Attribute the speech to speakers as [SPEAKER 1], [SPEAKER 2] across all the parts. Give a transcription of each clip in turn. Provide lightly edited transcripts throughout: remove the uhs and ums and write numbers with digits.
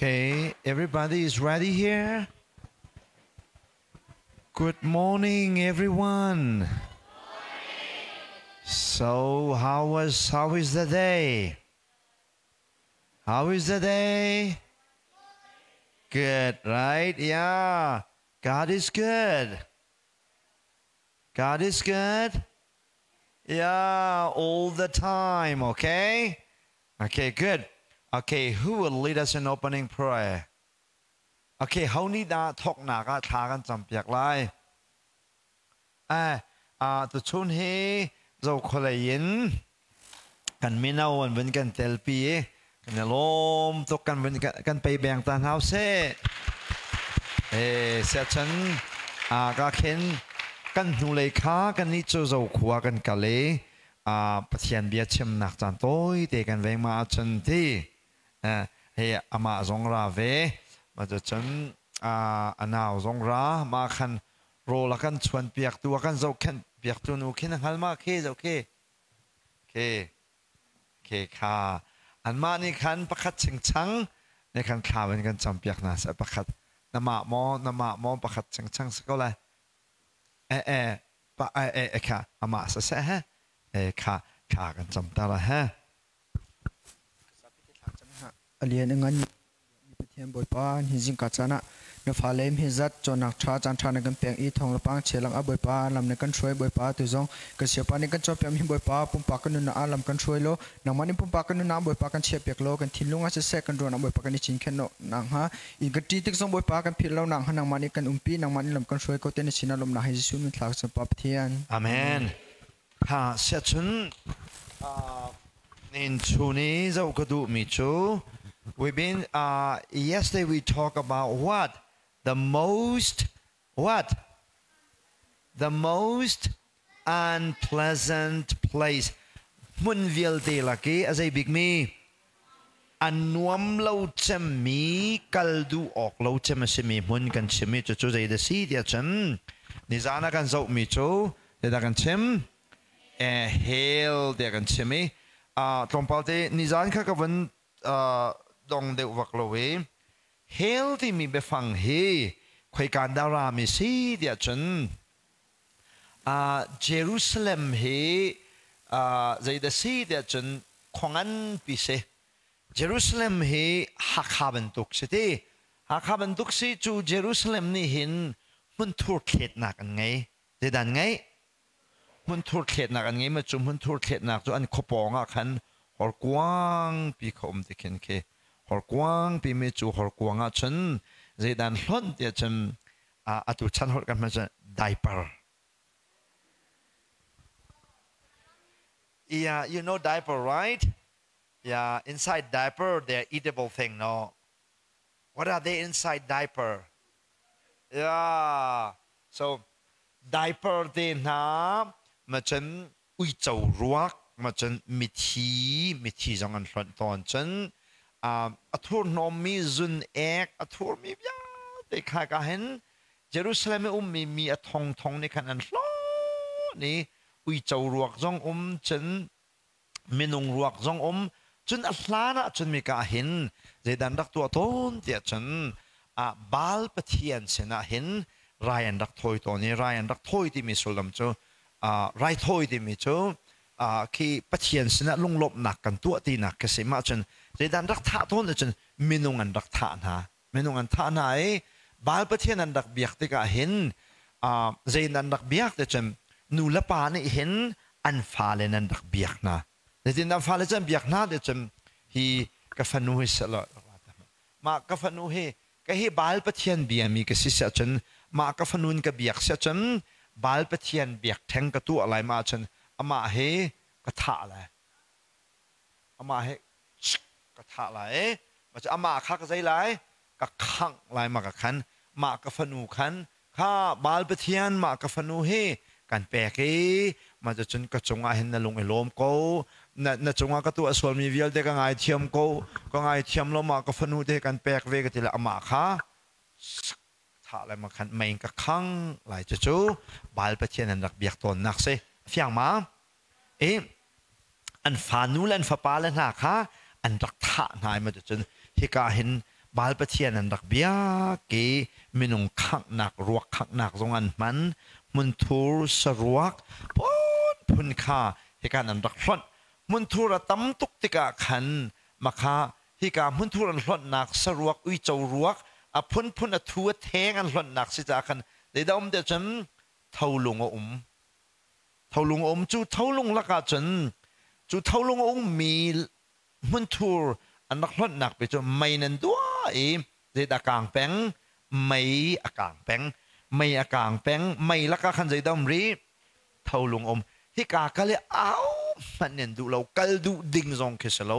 [SPEAKER 1] Okay, everybody is ready here. Good morning, everyone. So, how is the day? How is the day? Good, right? Yeah. God is good. God is good. Yeah, all the time, okay? Okay, good. Okay, who will lead us in opening prayer? Okay, how need that talk na ka thagan champiak lai. The chun he zo kholayin kan minau an wen kan telpi kan lom to kan wen kan pe bang tan hau se. Se chan ka khen kan nu le kha kan ni chu zo khwa kan ka le pathian bia chem nak chan toi te kan veng ma chan ti. Hey ama zong ra ve maจะฉันanao zong ra ma khan ro la kan chuan piak tu kan zo khan piak tu nu khin hal ma ke zo ke kha an ma ni khan pakhat ching chang ne khan kha wen kan cham piak na sa pakhat nama mo pakhat ching chang sa ko la kha ama sa sa ha kha kan cham ta la ha
[SPEAKER 2] alian ngan pathian boi pa hi jing ka chana na phalem hi zat chonak tha chan tha na kan peng I thong lapang chelang a boi pa lam na kan throi boi pa tu jong ka siapa ni kan chopyam hi boi pa pum pa kan na alam kan throi lo nang mani pum pa kan na boi pa kan che pek lo kan thilunga se se kan ro na boi pa kan chin khen no nang ha I ga ti tik jong boi pa kan phil lo nang ha nang mani kan umpi nang mani lam kan throi ko te ni sina lom na hi jisu min thlak sa pa pathian
[SPEAKER 1] amen ha sia chun in chuni zo ka du mi chu. We've been yesterday we talked about what the most unpleasant place mun vil te laki as a big me anuam lo chemi kaldu ok lo chemasimi mun kan chemi chu chu de si dia chan nizana kan zo mi chu de da kan chem hel de kan chemi tompalte nizan kha ka van dong de wak lo we hel ti mi be phang he khoi kan dara mi si dia chun Jerusalem he zai da si dia chun khongan pi se Jerusalem he hakhaban tuk se te hakhaban tuk si chu Jerusalem ni hin mun thur khet nak an ngai de dan ngai mun thur khet nak an ngai ma chu mun thur khet nak chu an khopong a khan hor kwang pi khom te khen ke hor kwang pi me chu hor kwang a chen ze dan hlon te chen atu chan hor kan ma diaper. Yeah, you know diaper, right? Yeah, inside diaper they're eatable thing, no? What are they inside diaper? Yeah, so diaper te na ma chen ui chau ruak ma chen mithi jong an hlon ton chen athur nom mi zun ek athur mi bia de kha ka hen Jerusalem mi athong thong ni khan an hlo ni ui chau ruak jong chen minung ruak jong chun ahlana chun mi ka hin je dan dak tu ton tia chen bal pathian sena hin Ryan dak thoi to ni Ryan dak thoi ti mi sulam chu rai thoi ti mi chu ki pathian sena lunglop nak kan tu ti nak ka se ma chen je dan dak tha ton chen minung an dak tha na e bal pathian an dak biak te ka hin je dan dak biak te chen nu la pa ni hin an fa le nan dak biak na je din an fa le chen biak na de chen hi ka fanu hi sala ma ka fanu he ka hi bal pathian bia mi ka si sa chen ma ka fanun ka biak sa chen bal pathian biak theng ka tu alai ma chen ama he ka tha la ama he ka tha la ma cha ama kha ka zai lai ka khang lai ma ka khan ma ka fanu khan kha bal pathian ma ka fanu he kan pe ke ma cha chen ka chunga hen na lung elom ko na chunga ka tu aswal mi vial de ka ngai thiam ko ka ngai thiam lo ma ka fanu de kan pek ve ka tila ama kha tha lai ma khan mai ka khang lai chu chu bal pathian an rak biak ton nak se fiang ma an fa nu lan fa pa lan ha kha an rak tha ngai ma chu hi ka hin บาลปะเทียนันรักเบียเกมินุงขักหนักรวกขักหนักตรงอันมันมุนทูสรวกพุนข้าเหตุการณ์นั้นรักพลดมุนทูระตั้มตุกติกะขันมาข้าเหตุการณ์มุนทูรันพลดหนักสรวกอุยเจ้ารวกพุนทัวแทงอันพลดหนักสิจ้าขันเดี๋ยวเดี๋ยวจนเท่าลุงจูเท่าลุงละกาจนจูเท่าลุงมีมุนทูอันรักพลดหนักไปจนไม่นันด้วยเดี๋ยวกางแปงไม่กางแปงไม่ละกาขันใจดำรีเท่าลุงที่กากะเลยเอามันเนี่ยดูเรากัลดูดิ่งซองคิสเรา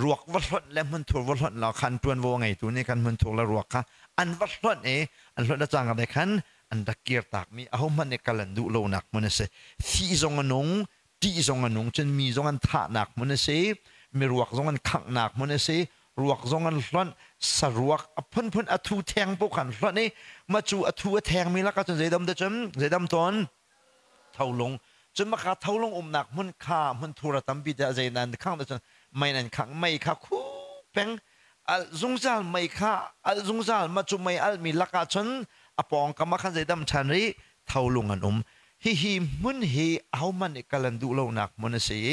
[SPEAKER 1] รวกวัดรถและมันถูกวัดรถเราคันตัววงไงตัวนี้กันมันถูกละรวกค่ะอันวัดรถอันรถละจางอะไรคันอันตะเกียร์ตากมีเอามันเนี่ยกันดูเราหนักมันเสียที่ซองอันนงที่ซองอันนงจนมีซองอันท่าหนักมันเสียมีรวกซองอันขังหนักมันเสียรวกซองอันรถสรวกพุ่นอทูแทงพวกขันรถนี้มาจูอทูแทงมีละก็จนใจดำเดจมใจดำตอนเท่าลงจนมาขาเท่าลงหนักมันข้ามันทุระตั้มบิดาใจนั้นข้างแต่จนไม่นั่นข้างไม่ข้าคู่แปงซุงซาลไม่ข้าซุงซาลมาจุไม่มีลักอาชนปองกำมาขันใจดำชันรีเท่าลงอันฮีมันเอามันเอกลันดูโลนักมันเสีย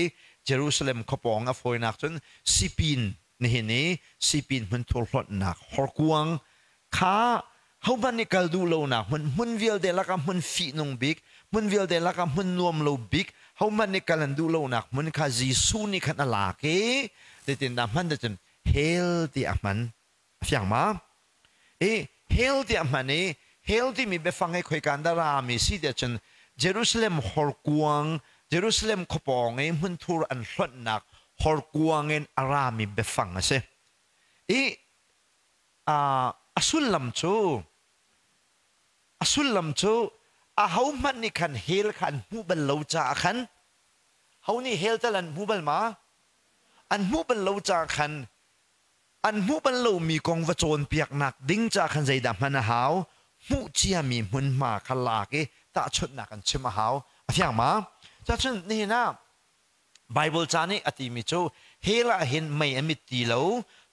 [SPEAKER 1] เยรูซาเล็มขปองฟอยนักจนสิปินนี่สิปินมันทุรดนักฮอร์กวงข้าเขามันเอกลันดูโลนักมันวิลเดลักมันฟีนงบิกมันวิลเดลักมันนวมโลบิกเขามันในการดูโลนักมันข้าจีซูนี่ขันอะไรเกเดี๋ยวนั้นมันจะเป็นเฮลที่มันฟังมาเฮลที่มันเฮลที่มีเบฟังให้คุยกันดารามีสิเดี๋ยวฉันเยรูซาเล็มฮอร์กวงเยรูซาเล็มขปองมันทูรอันรดนักฮอร์กวงอารามีเบฟังเสียสุลลัมชูเขามันนี่ขันเฮลขันมูบัลโลจาขันเขานี่เฮลแต่ลันมูบัลมาอันมูบัลโลจาขันอันมูบัลโลมีกองวจรเปียกหนักดิ้งจาขันใจดำมันหาวมูเจียมีมุนมาขลากตาชุดหนักกันชิมหาวอย่างมาจากนั้นนี่นะไบเบิลจานี่อธิมิโจเฮละเห็นไม่อมิตีเลว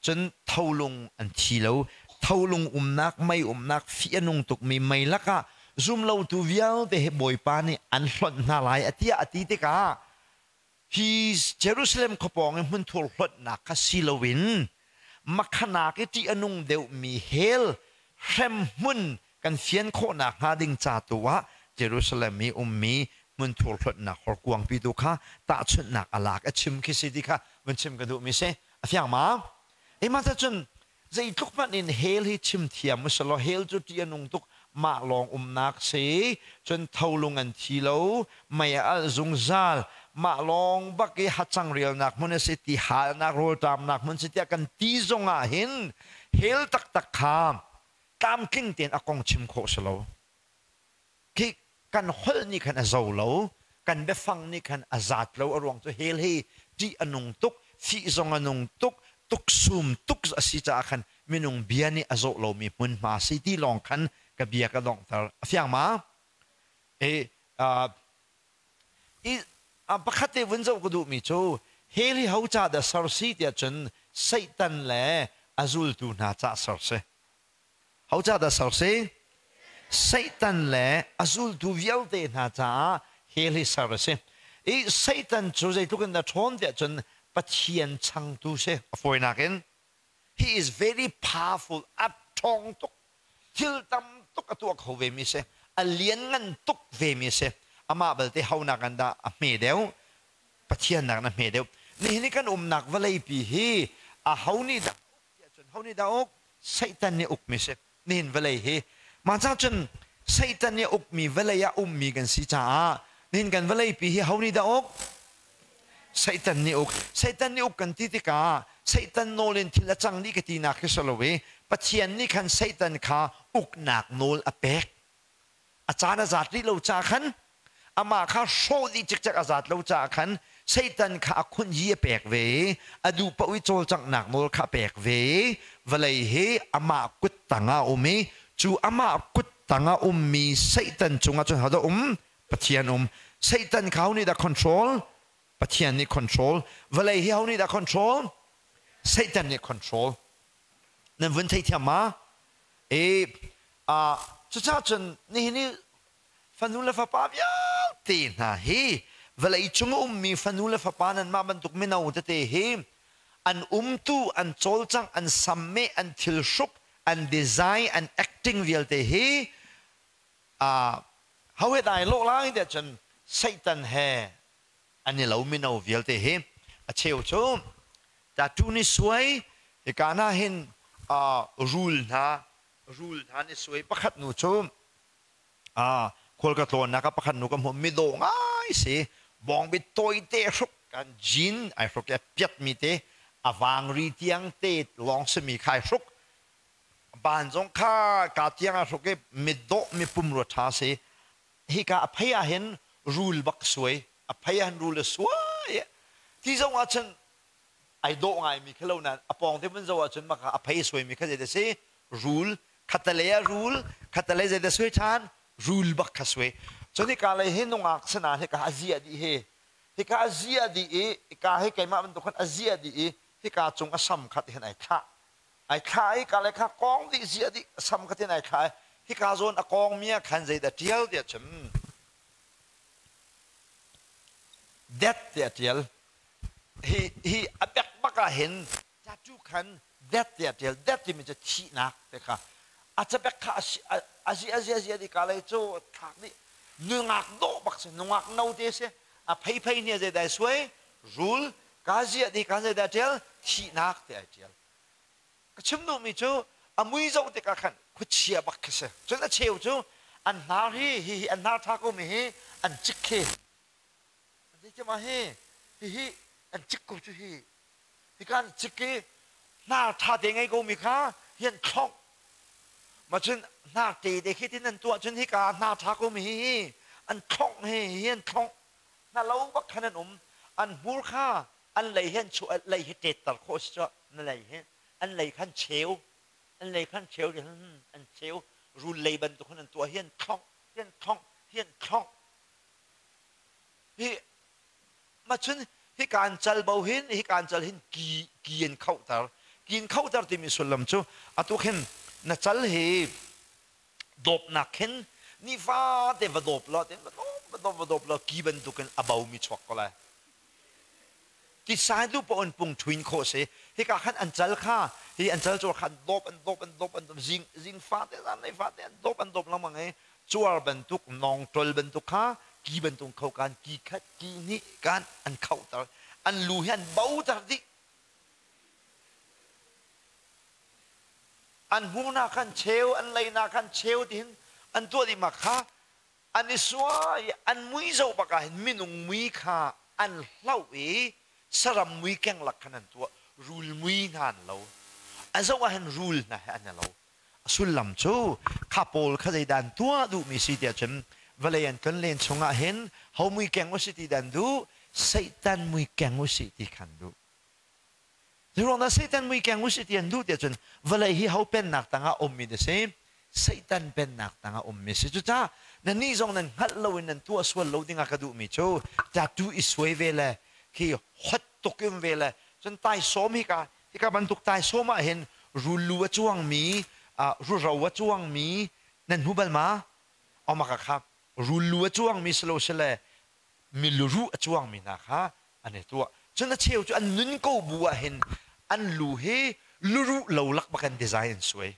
[SPEAKER 1] จนเท่าลงอันทีเลวเท่าลงนักไม่นักฟีนุงตุกมีไม่ละกะซุมเราตูวิลเดห์บอยปานี่อันหลดนาลายอติเตกาฮีเยรูซาเล็มขปองมันถูกหลดนักซิลวินมักขนาดที่อนุงเดวมีเฮลเรมมุนกันเฟียนโคนักหาดิงจ่าตัวเยรูซาเล็มมีมีมันถูกหลดนักหอกวงปีดูค่ะตาชุดนักอลากชิมคิสิดีค่ะมันชิมกันดูมิเซ่อย่างมามาจะจนใจทุกมันอินเฮลที่ชิมเทียมมุสลิมเฮลจุดที่อนุงตุกมาลองนักเสียจนเท่าลงอันทีเลวไม่อาจซุงซาลมาลองบักฮัดจังเรียลนักมันสิที่หานักโรตามนักมันสิที่กันตีจงอาหินเฮลตักขามตามกิ้งเตียนอากงชิมโคสโลคิกันฮอลนี่กันอาโซโลกันเบฟังนี่กันอาซาดโลอรวงตัวเฮลฮีที่อนุงตุกฟีจงอนุงตุกซุมตุกสิจ้าคันมินุงเบียนี่อาโซโลมีมุนมาสิที่ลองคันกับเบียกระดองตาเสียงมาปกติวันเจ้าก็ดูมิโจเฮลิเขาจะได้สารสิทธิ์จนไซตันและอาซูลตูน่าจะสารสิเขาจะได้สารสิไซตันและอาซูลตูวิลเดน่าจะเฮลิสารสิไซตันจูใจทุกันได้ชนเดียจนปัจเจียนชังตูเสฟอยนักเอง he is very powerful อัดทองตุกทิลตัมตุกตัวเขาเวมิเซอเลียนงันตุกเวมิเซอามาเบลที่เขานักกันดาเมเดวปัจเจียนนักนะเมเดวนี่กันนักวลัยปีฮีเขานี่ดาจนเขานี่ดาอกไซตันนี่อุกมิเซนี่วลัยฮีมาจากจนไซตันนี่อุกมีวลัยมีกันสิจ้านี่กันวลัยปีฮีเขานี่ดาอกไซตันนี่อุกกันที่ติกาไซตันโนเลนที่ละจังนี่กตีนักสโลเวปัจเจียนนี่คันไซตันขาอุกนักโนลอเปกอาจารย์อาจารย์ที่เราจาขันอามาข้าโชดีจักอาจารย์เราจาขันไซตันขาคุณยีเปกเวอดูปวิโจจังนักโนลขาเปกเววลัยเฮอามากุตตังอามีจูอามากุตตังอามีไซตันจงอาจารย์หาดปัจเจียนไซตันเขานี่ได้ control ปัจเจียนนี่ control วลัยเฮเขานี่ได้ control ไซตันนี่ control นั่นวันที่ที่มาจุดจ้าจนนี่ฟันนูเลฟ้าป้าเยอะตีนะเฮเวลาอีจงมีฟันนูเลฟ้าป้านั้นมาบรรทุกไม่เอาแต่เฮอันตูอันโจลจังอันสัมเมอันทิลชุกอันดีไซน์อัน acting เวลแต่เฮเขาเหตุใดโลกล้างเดียจนไซตันเฮอันนี้เราไม่เอาเวลแต่เฮเชี่ยวชมแต่ทุนี่สวยการน่าเห็นrule นี่สวยประคัดหนูชมคนกระโดดนะครับประคัดหนูกับผมไม่โดง่ายสิบองไปตัวเตะชุกกันจินไอ้พวกแกเปียดมีเตะวางรีเตียงเตะลองสมีใครชุกบ้านจงข้ากาเตียงชุกแกไม่โดไม่ปุ่มรถท้าสิฮิกาอภัยเห็น rule บักสวยอภัยเห็น rule สวยที่จงว่าฉันไอ้โดง่ายมีแค่เล่านั้นอปองที่มันจะว่าฉันมาอภัยสวยมีแค่จะสิ rule ขัดเลยrule ขัดเลยจะสวยชาน rule บักขสวยจนที่การเลยเห็นนงอักษณะที่การอาเซียดีที่การอาเซียดีการให้ไก่มามันตัวคนอาเซียดีที่การจงอาสัมขัดเห็นไอ้ข้าการเลยข้ากองดีเสียดีสัมขัดเห็นไอ้ข้าที่การโซนกองเมียขันใจแต่เที่ยวเดียดฉันเด็ดเดียดฮีอับยักบักเห็นจะจูขันเด็ดที่มันจะชี้นักแต่ค่ะอาจจะแบบข้าอาเซียดีการเลยโจ้ทักนี่นึงอักโดบักเสนึงอักนาเดสเพย์เนี่ยจะได้สวยรูลกาเซียดีการจะได้เจลชี้นักแต่เจลก็ชิมดูมิจูมุยโจ้ที่กันคุเชียบักเสจนจะเชี่ยวจูอันนาฮีอันนาทักก็มีอันจิกเคอันนี้จะมาฮีอันจิกกูจูฮีการจิกเคหน้าท่าเด้งไงก็มีค่ะเห็นคล่องมาจนหน้าตีเด็กที่นั่นตัวจนที่การหน้าทักก็มีอันคล่องเห็นคล่องน่าเราบักขนาดอันมูลค่าอันไหลเห็นชัวไหลเห็นเด็ดตัดโคสต์นั่นไหลเห็นอันไหลขันเชลอันไหลขันเชลเดี๋ยวอันเชลรุนไหลบรรทุกนั้นตัวเห็นคล่องที่มาจนที่การจัลเบาเห็นที่การจัลเห็นกีนเข้าตาที่มีส่วนลำจูอัตุเห็นนัจัลเฮดบนักเห็นนี่ฟ้าเทวดบล้อเทวดบล้อกีบันตุกันอบ่าวมีชวกก็เลยที่สายดูปอนปุ่งทวินโคเสที่การขันอันจัลข้าที่อันจัลจวขันดบจิงฟ้าเทนั้นในฟ้าเทนดบแล้วมั้งไงจวบันตุกนองตรลบันตุกข้ากีบันตุกเข้ากันกีขัดกีนี่การอันเข้าตาอันลูเห็นเบาตาดิอันหูนาคันเชลอันไหลนาคันเชลที่อันตัวที่มาค่ะอันนี้สวยอันมุ้ยเจ้าปากเห็นมินุงมุ้ยค่ะอันเล่าสระมุ้ยแกงหลักขนาดตัวรูลมุ้ยนานเราอันเจ้าว่าเห็นรูลนะอันนี้เราสุดลำโจ้ข้าพลข้าใจดันตัวดูมีสิทธิ์จนเวลายันกันเล่นชงเห็นเขามุ้ยแกงว่าสิทธิ์ดันดูไซตันมุ้ยแกงว่าสิทธิ์ขันดูที่เราเนี่ยไซตันมุ้ยแกงว่าสิทธิ์ดันดูเดี๋ยวจนเวลาที่เขาเป็นนักต่างอมมีเดซไซตันเป็นนักต่างอมมีสิจุดจ้านั่นนี่จงนั้นฮัลโหลนั่นตัวส่วนเราดิ้งกระดูมิโจ้จัดดูอิสวยเวลาที่ฮัดตกเวลาจนตายสมิกาที่กบรรทุกตายสมาเห็นรูลัวจ้วงมีรูเราวจ้วงมีนั่นหูบัลมาเอามาครับรูลัวจ้วงมีสโลเชลมีรูจ้วงมีนะคะอันนี้ตัวจนนั่นเชี่ยวจนอันนุนก็บัวเห็นอันลูเฮลูเราลักบักันดีไซน์สวย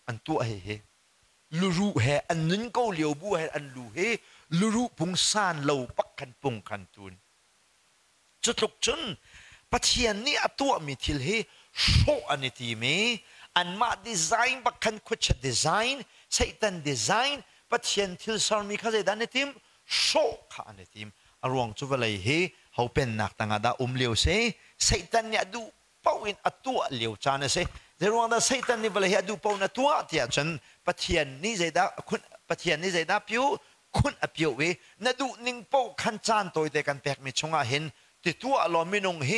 [SPEAKER 1] อันตัวเฮลูเฮอันนุนก็เลี้ยวบัวเฮอันลูเฮลูพุงซานเราปักกันปุงกันตุนจุดลุกจนปัจจัยนี้ตัวมีทิลเฮโชอันนี้ทีมีอันมาดีไซน์ปักกันคุชดีไซน์ใช้ตันดีไซน์ปัจจัยทิลสารมีข้าใจด้านนี้ทีมโชข้าอันนี้ทีมอารมณ์จุดเลยเฮเขาเป็นนักต่างดาวเลี้ยวเสใช้ตันเนี่ยดูเป้าอินตัวเลี้ยวจานเสแต่รวมแล้วใช้ตันนี่เวลาเฮดูเป้าตัวที่จนปัจจัยนี้ใจด้าคุณปัจจัยนี้ใจด้าพิวคุณอภิวเวนัดูนิ่งเป้าขันจานตัวเด็กกันแปลกมีชงเห็นติดตัวล้อไม่นงเฮ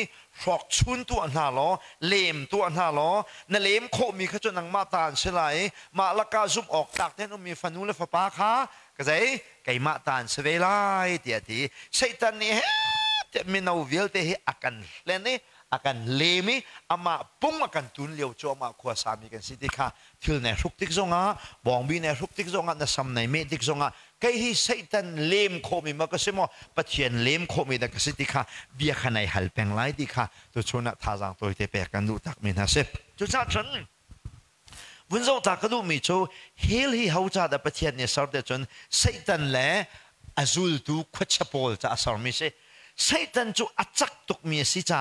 [SPEAKER 1] ฟอกชุนตัวหน้าล้อเล่มตัวหน้าล้อนั่นเล่มโคมีขจรนังมาตานเฉลยมาละกาซุ่มออกตักแทนมีฟันูและฟ้าป้าค่ะก็ใจไก่มาตานเสวยไล่เดียดีใช่ตอนนี้เฮจะมีนาวิลเตะอากันเล่นนี่ อาการเลมิอามาปุ่งอาการตุนเลี้ยวจัวมาขวาสามีกันสิติค่ะทิลในทุกทิกซงอ่ะบองบีในทุกทิกซงอ่ะนั่นซ้ำในเมติกซงอ่ะใครที่ไซตันเลมโคมีมาก็เสมอปะเทียนเลมโคมีดักสิติค่ะเบียขันในฮัลเป็งไลติค่ะตัวชนท่าจางตัวเตะกันดูตักมีนะเสพจุดจ้าชนวันเราตักดูมีโจเฮลี่เขาจะได้ปะเทียนเนี่ยสอดเดจนไซตันแหละอาซูลตูขวดชโปลจะอาสามิเสไซตันจูอัจักตุกมีสิจ้า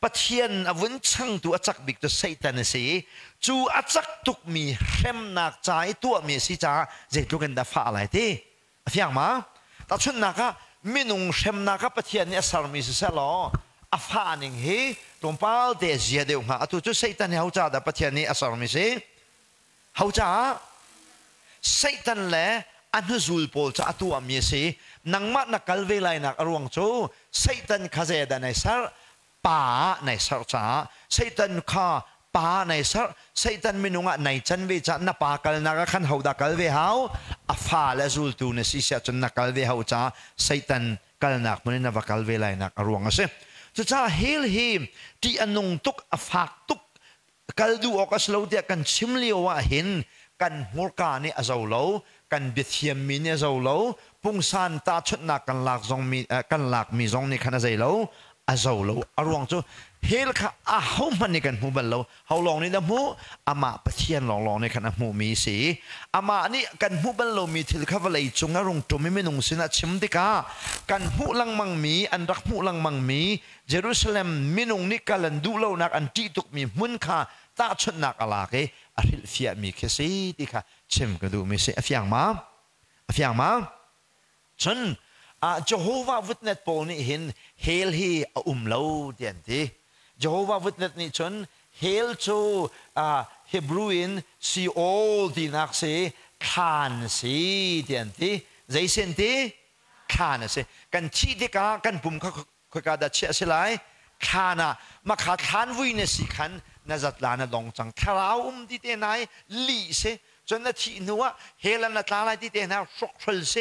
[SPEAKER 1] ปะเทียนอวันช่างตัวจักบิกตัวไซตันสิจูอัจักตุกมีเข้มหนักใจตัวมีสิจ้าเจ็ดลูกกันดาฟ้าอะไรที่เฟียงมาแต่ชุนนักมินุงเข้มนักปะเทียนเนี่ยสารมีสิเสลออาฟ้าหนึ่งเฮตรงเป้าเดียเจียเดียวมาตัวจูไซตันเขาจะได้ปะเทียนเนี่ยสารมีสิเขาจะไซตันแหละอันนั้นจูลโพลจะตัวมีสินังมัดนักกัลเวลัยนักอรวงโจไซตันข้าเจดในสารป่าในสารจ้าไซตันข้าป่าในสารไซตันมินุงะในจันเวจันนับปากัลนักขันเขาดักกัลเวหาวอาฟ้าและจูลตูในสิเสียจนนักกัลเวหาวจ้าไซตันกัลนักมันนับกัลเวลัยนักอรวงเสจะจ้าเฮลฮิมที่อนุงตุกอาฟักตุกกัลดูออกสโลเดียกันชิมเลียวว่าเห็นกันหัวกานี่อาเจ้าโลกันเบียดเทียมมีเนี่ยเจ้าโลปุ่งสันตาชุดนักกันหลักจงมีกันหลักมีจงนี่ขนาดใจโลอาเจ้าโลอารวงจูเฮลค่ะอาหูมันนี่กันหูบันโลเขาลองนี่นะหูอามาปะเทียนลองในขณะหูมีสีอามานี่กันหูบันโลมีทิลข้าวเลยจงอารมณ์ตัวไม่นุ่งสินะชิมดิกากันหูลังมังมีอันรักหูลังมังมีเยรูซาเล็มมินุงนี่กันดูโลนักอันที่ตุกมีมุนค่ะตาชุดนักอะไรกันอาริลฟิอามีแค่สิดิค่ะชิมกันดูมีสิเฟียงมาฉันเจโฮวาวิทเนตโปนี่เห็นเฮลฮีเล่าเดียนทีเจโฮวาวิทเนตนี่ฉันเฮลโจเฮบรูอินซีโอดีนักเสคานสีเดียนทีใจเส้นทีคานเสกันที่เด็กกันปุ่มเขากระดาษเชื่อสิไลคานะมาขาดคานวินสิขันน่าจะลานลงจังคราวที่เตนายลีเสจนนาทีนัวเฮลันนัดลาที่เตนาชกชลเส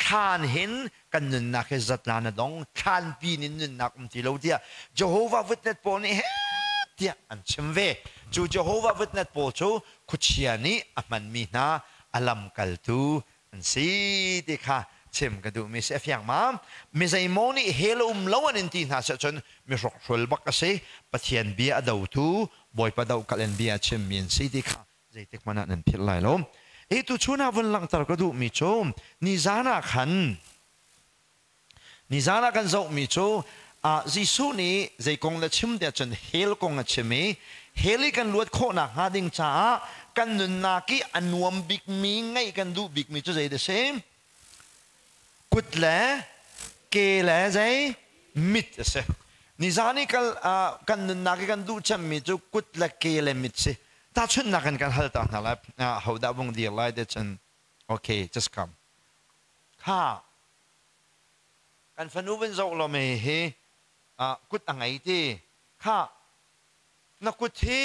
[SPEAKER 1] คานเห็นกันนึนนักจัดลานดงคานปีนินนักที่เราเดียเจโฮวาวิทเนตโปนี่เดียอันชิมเวจูเจโฮวาวิทเนตโปจูคุชิอานีมันมีนาอัลลัมกัลตูอันสีดิค่ะชิมกันดูมิเสฟยังมามิใจโมนี่เฮลลวันอินทีน่าจะจนมิชกชลบักเสปะเทียนเบียดาวตูบอยปะดาวกัลเลนเบียชิมมินสีดิค่ะใจเด็กมันนั่นพิลไลลมตุชุนาวันหลังตรกดูมิโชนิจานาขันเจ้ามิโชจิสุนี่ใจกงละชิมเดียจนเฮลกงละชิมเฮลิกันลวดโคนักหาดิงจ้ากันนุนนากีอันวมบิกมีไงกันดูบิกมีโชใจเดเซมกุดแลเกลใจมิดเสนิจานี่กันนุนนากีกันดูจำมิโชกุดแลเกลมิดเสถ้าชุดนักกันฮัลตานั่นแหละเขาได้วงเดียร์ไล่เดชันโอเค just come ข้ากันฟันูเป็นโจเราไม่เฮกุดอะไรที่ข้านักกุดที่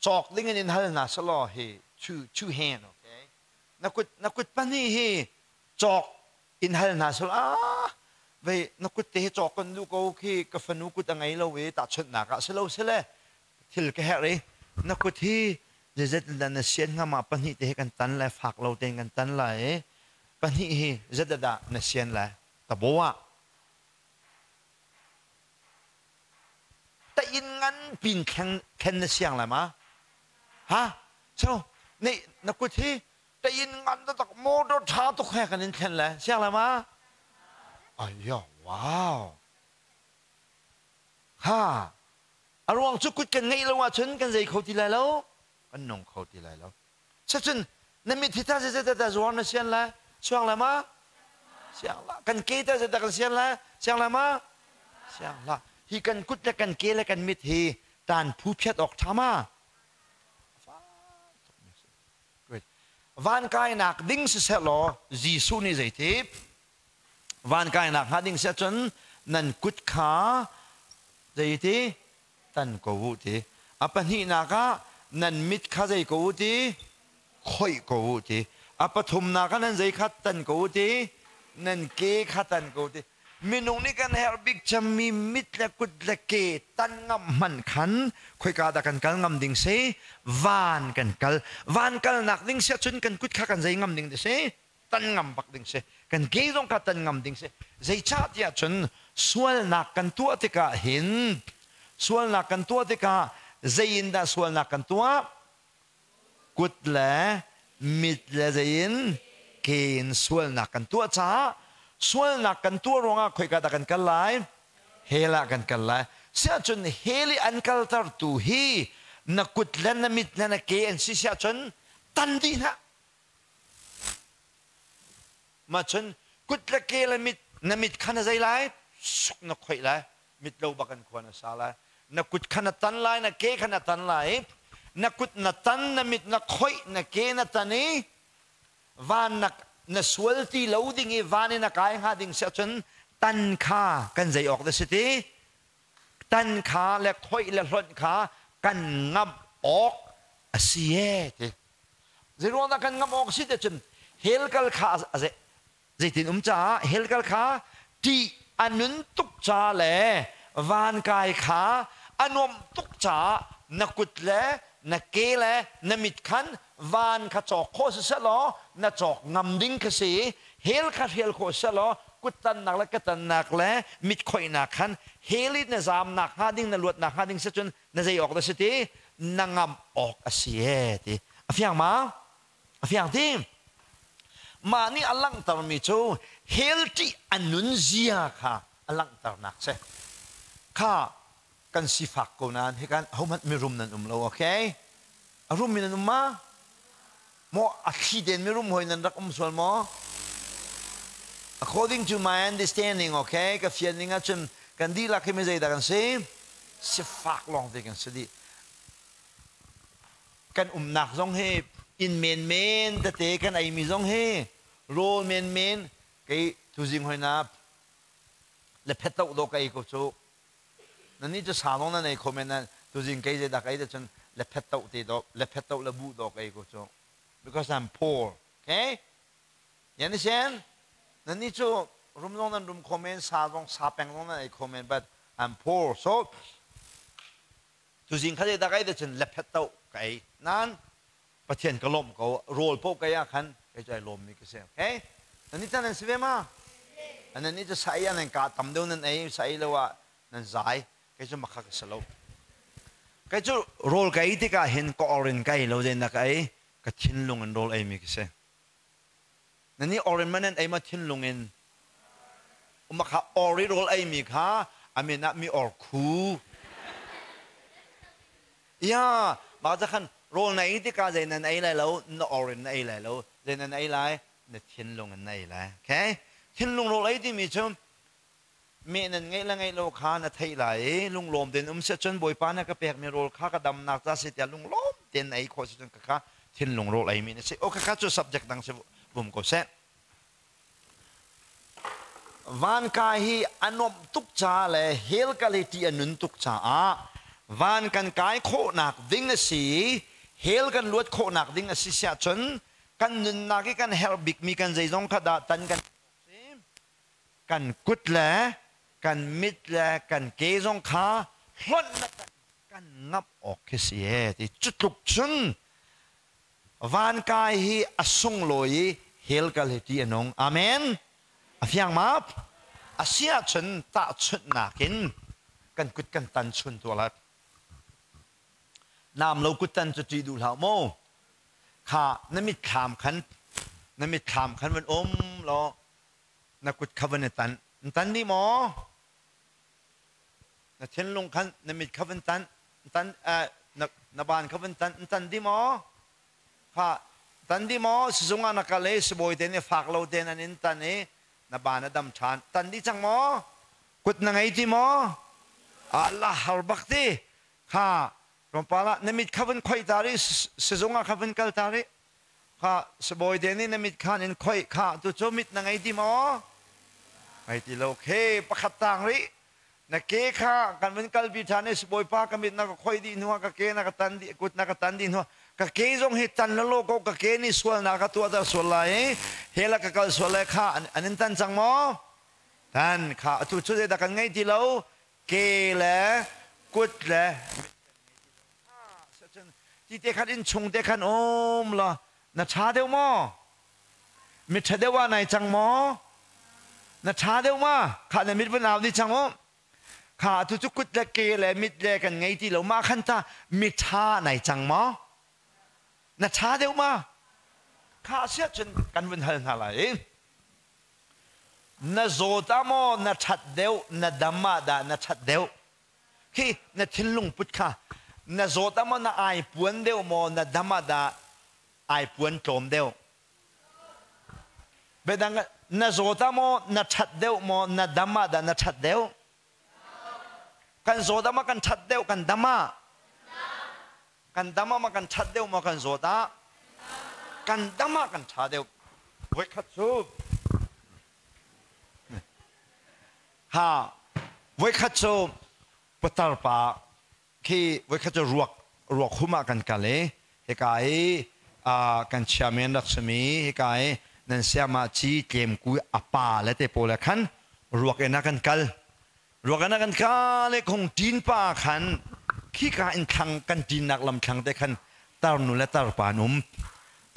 [SPEAKER 1] จอกลิงเงินฮัลน่าสโลเฮชูแฮนโอเคนักกุดปันนี่เฮจอกอินฮัลน่าสโลเว้ยนักกุดที่จอกกันดูก็โอเคกับฟันูกุดอะไรเราเว้ยตัดชุดนักสโลเสร็จทิลแค่เร่นักกุที่จะจะดันเสียงงามาปนิเตกันตันเลยฝากเราเตกันตันเลยปนิจะดันเสียงเลยแต่บัวแต่ยินงั้นปีนแข่งเสียงเลยมั้ยฮะใช่นี่นักกุที่แต่ยินงั้นต้องโมดท้าตุกแข่งกันแข่งเลยเสียงเลยมั้ยอ้ยว้าวฮะอารมณ์ชุกกันไงแล้วว่าฉันกันใจเขาที่ไรแล้วกันนงเขาที่ไรแล้วฉันนั่นมีที่ท่าจะแต่จวนเสียงละช่วงละมั้ยเสียงละกันเกย์จะแต่กันเสียงละเสียงละมั้ยเสียงละฮีกันกุดและกันเกย์และกันมิดฮีตานผู้เพียรออกทามาวันกายนักดิ้งเสียหล่อจีซูนี่ใจทิพวันกายนักหาดิ้งเสียจนนั่นกุดขาใจทิตันกูวุฒิอปันหินาคานันมิดข้าใจกูวุฒิค่อยกูวุฒิอปทุมนาคานันใจขัดตันกูวุฒินันเกขัดตันกูวุฒิ มินุงนี่กันเฮลบิกจะมีมิตรและกุดและเกตันงำมันขันคุยกาดกันกัลงำดิ่งเสวานกันกัลวานกัลนักดิ่งเสียจนกันกุดข้ากันใจงำดิ่งเสตันงำปักดิ่งเสกันเกยรงกัตันงำดิ่งเสใจชาติยาจนส่วนนักกันตัวที่กาเห็นส่วนนักกันตัวที่กาใจยินดาส่วนนักกันตัวกุดและมิตรและใจยินเกณฑ์ส่วนนักกันตัวจ้าส่วนนักกันตัวรองอ่ะคุยกันกันไลเฮล่ากันไลเสียจนเฮลิอันกัลตร์ตูฮีนักกุดและนัมิดและนักเกณฑ์เสียจนตันดีนะมาจนกุดและเกณฑ์และมิดนัมิดขันใจไลสุกนักคุยไลมิดเราบักันควรสาไลนักกุดขันตันไลนักเกณฑ์ขันตันไลนักกุดนัตันนัมิดนักคุยนักเกณฑ์นัตันนี้วานนักนัสวลที่เราดิ่งวานินักายหาดิ่งเสียจนตันขากันใจออกได้สิทีตันขาและถอยและหล่นขากันงับออกเสียทีจะรู้ว่ากันงับออกสิจนเฮลกัลขาจะตินจ่าเฮลกัลขาที่อนุนตุกจ่าเลวานกายขาอนุมตุกจ่านักุดเลนักเกลนัมิดขันวานขจอกโคสเสลอนัจอกงำดิ้งขสีเฮลขัดเฮลโคสเสลอกุตันนักและกุตันนักและมิดคอยนักขันเฮลิดนซามนักหาดิ้งนลวดนักหาดิ้งเสจนนใจออกได้สิทีนังำออกเสียทีเฟียงมาเฟียงทีมานี่อลังตรมิจูเฮลที่อนุนเซียค่ะอลังตรนักเสข้ากันสิฟักกูนานให้กันเขามันไม่รุมนั่นเราโอเครุมมีนั่นมาโมอัดเด่นไม่รุมหอยนั่นรักส่วนโม according to my understanding โอเคกับเฟียนนี่งั้นจนกันดีลักให้ไม่ใจแต่กันสิฟักลองเด็กกันสิดีกันหนักซงเฮอินเมนแต่เตะกันไอมีซงเฮโรลเมนก็ทุจิงหอยนับและเพชรตกดอกไอก็โชนั่นนี่จะสาวนั่นไอคอมเมนต์นั้นทุจิงก็จะดักไอแต่จนและเพชรตกตีดอกและเพชรตกและบูดอกไอก็โช because I'm poor okay you understand นั่นนี่จะรุมนั้นรุมคอมเมนต์สาวสาแปงนั่นไอคอมเมนต์ but I'm poor so ทุจิงเขาจะดักไอแต่จนและเพชรตกไอนั้นประเทศก็ล้มก็โรลพวกก็ยากขันก็จะล้มนี่ก็เสียโอเคนั่นนี่ท่านนั่นสิเวมาอันนั้นนี่จะใส่อันนั้นการทำเดี๋ยวนั้นไอ้ใส่เลยว่านั่นใจก็จะมาขัดสลบก็จะโรลก็ไอ้ที่ก็เห็นก็ออรินก็ไอ้เราเดินนักไอ้ก็ทิ้งลงอันโรลไอ้มีก็เสียนั่นนี่ออรินมันนั่นไอ้มาทิ้งลงอันมาขัดออริโรลไอ้มีค่ะอามีนักมีออร์คูย่ามาจากขันโรลไหนที่การเจนันไอ้ไรแล้วนออรินไอ้ไรแล้วเจนันไอ้ไรเนี่ยทิ้งลงอันไอ้ไรโอเคทิ้งลงโรลไอ้ที่มีชมเมนันไงละไงโลคานะไทยไหลลุงลมเดินเสียจนบ่อยปานะก็เปียกมีโรลข้ากระดำนักจะเสียลุงลมเดินไอ้โคเสียจนข้าทิ้งลงโรลไอ้มีนะสิโอเคข้าจะ subject ดังเสียบุ่มก็เสร็จวันกายฮีอนุมตุกจ่าเลยเฮลกาเลตีอนุนตุกจ่าวันกันกายโคหนักดิ้งสีเฮลกันลวดโคหนักดิ้งสีเสียจนกันนุนนักกันเฮลบิกมีกันใจจงขดาตันกันกุดแลกันมิดแลกันเกยจงขาหล่นกันงับออกเสียที่จุดลุกจนวันกายฮีอสงลอยเฮลกันเลยที่น้องอาเมนอาฟียงมาอาเสียจนตาชุดนักินกันกุดกันตันชุนตัวละนามเรากุดตันจะจีดูเหล่าโมข้านั่นมิดขามขันนั่นมิดขามขันวันอมเรานักกุดขวันตันดีหมอนักเชนลงขันนั่นมิดขวันตันนักบ้านขวันตันดีหมอข้าตันดีหมอสิจงอานักเลสบอยเดนฝากเราเดนอันนี้ตันนี้นักบ้านดำชานตันดีจังหมอกุดนังไงดีหมออัลลอฮฺฮาร์บักตีข้ารวมปาละนมิดขวันคอยตาริสิจงอาขวันกัลตาริข้าสบอยเดนี่นมิดขันคอยข้าตัวโจมิดนังไงดีหมอไอ้ที่เราเคปะขัดต่างรินักเกะข้ากันวันกัลบิธานสบอยปากันมิดนักคอยดีนัวกเกนักตันดีกุดนักตันดีนัวกเกจงเหตุตันแล้วโลกกเกนี่ส่วนนักตัวแต่ส่วนไรเฮลักกัลส่วนไรข้าอันนั้นตันจังหมอ ท่านข้าทุชุดแต่กันไงที่เราเกล้กุดล้ที่เด็กขันอินชงเด็กขันโอมล่ะนัชชาเดียวมั้งมิตรเดียวว่าไหนจังมั้งนัชชาเดียวมั้งข้าเนี่ยมิตรเป็นเอาดิจังมั้งข้าทุกกุดและเกล้มิตรกันไงที่เรามาขันตามิตรชาไหนจังมั้งนัชชาเดียวมั้งข้าเสียจนกันวันหันอะไรนัโจตามอนัชัดเดียวนัดำมาดานัชัดเดียวคือนัทินลุงพุทธค่ะนัโจตามอนัไอปวนเดียวมอนัดำมาดาไอปวนโจมเดียวเบดังนัโจตามอนัชัดเดียวมอนัดำมาดานัชัดเดียวกันโจตามากันชัดเดียวกันดำมามากันชัดเดียวมากันโจตากันดำมากันชัดเดียวไว้ขัดซูฮะไว้ขัดโจปตาร์ปาที่ไว้ขัดโจรวกขุมากันกันเลยเฮกายกันชาเมนรักษมีเฮกายนั่นเสียมาจีเกมกุยอปาและเตโปละขันรวกเอ็นักันกันรวกเอ็นักันกันเลยคงดินป่าขันขี้กาอินขังกันดินนักลำขังแต่ขันตาหนุและตาปานุม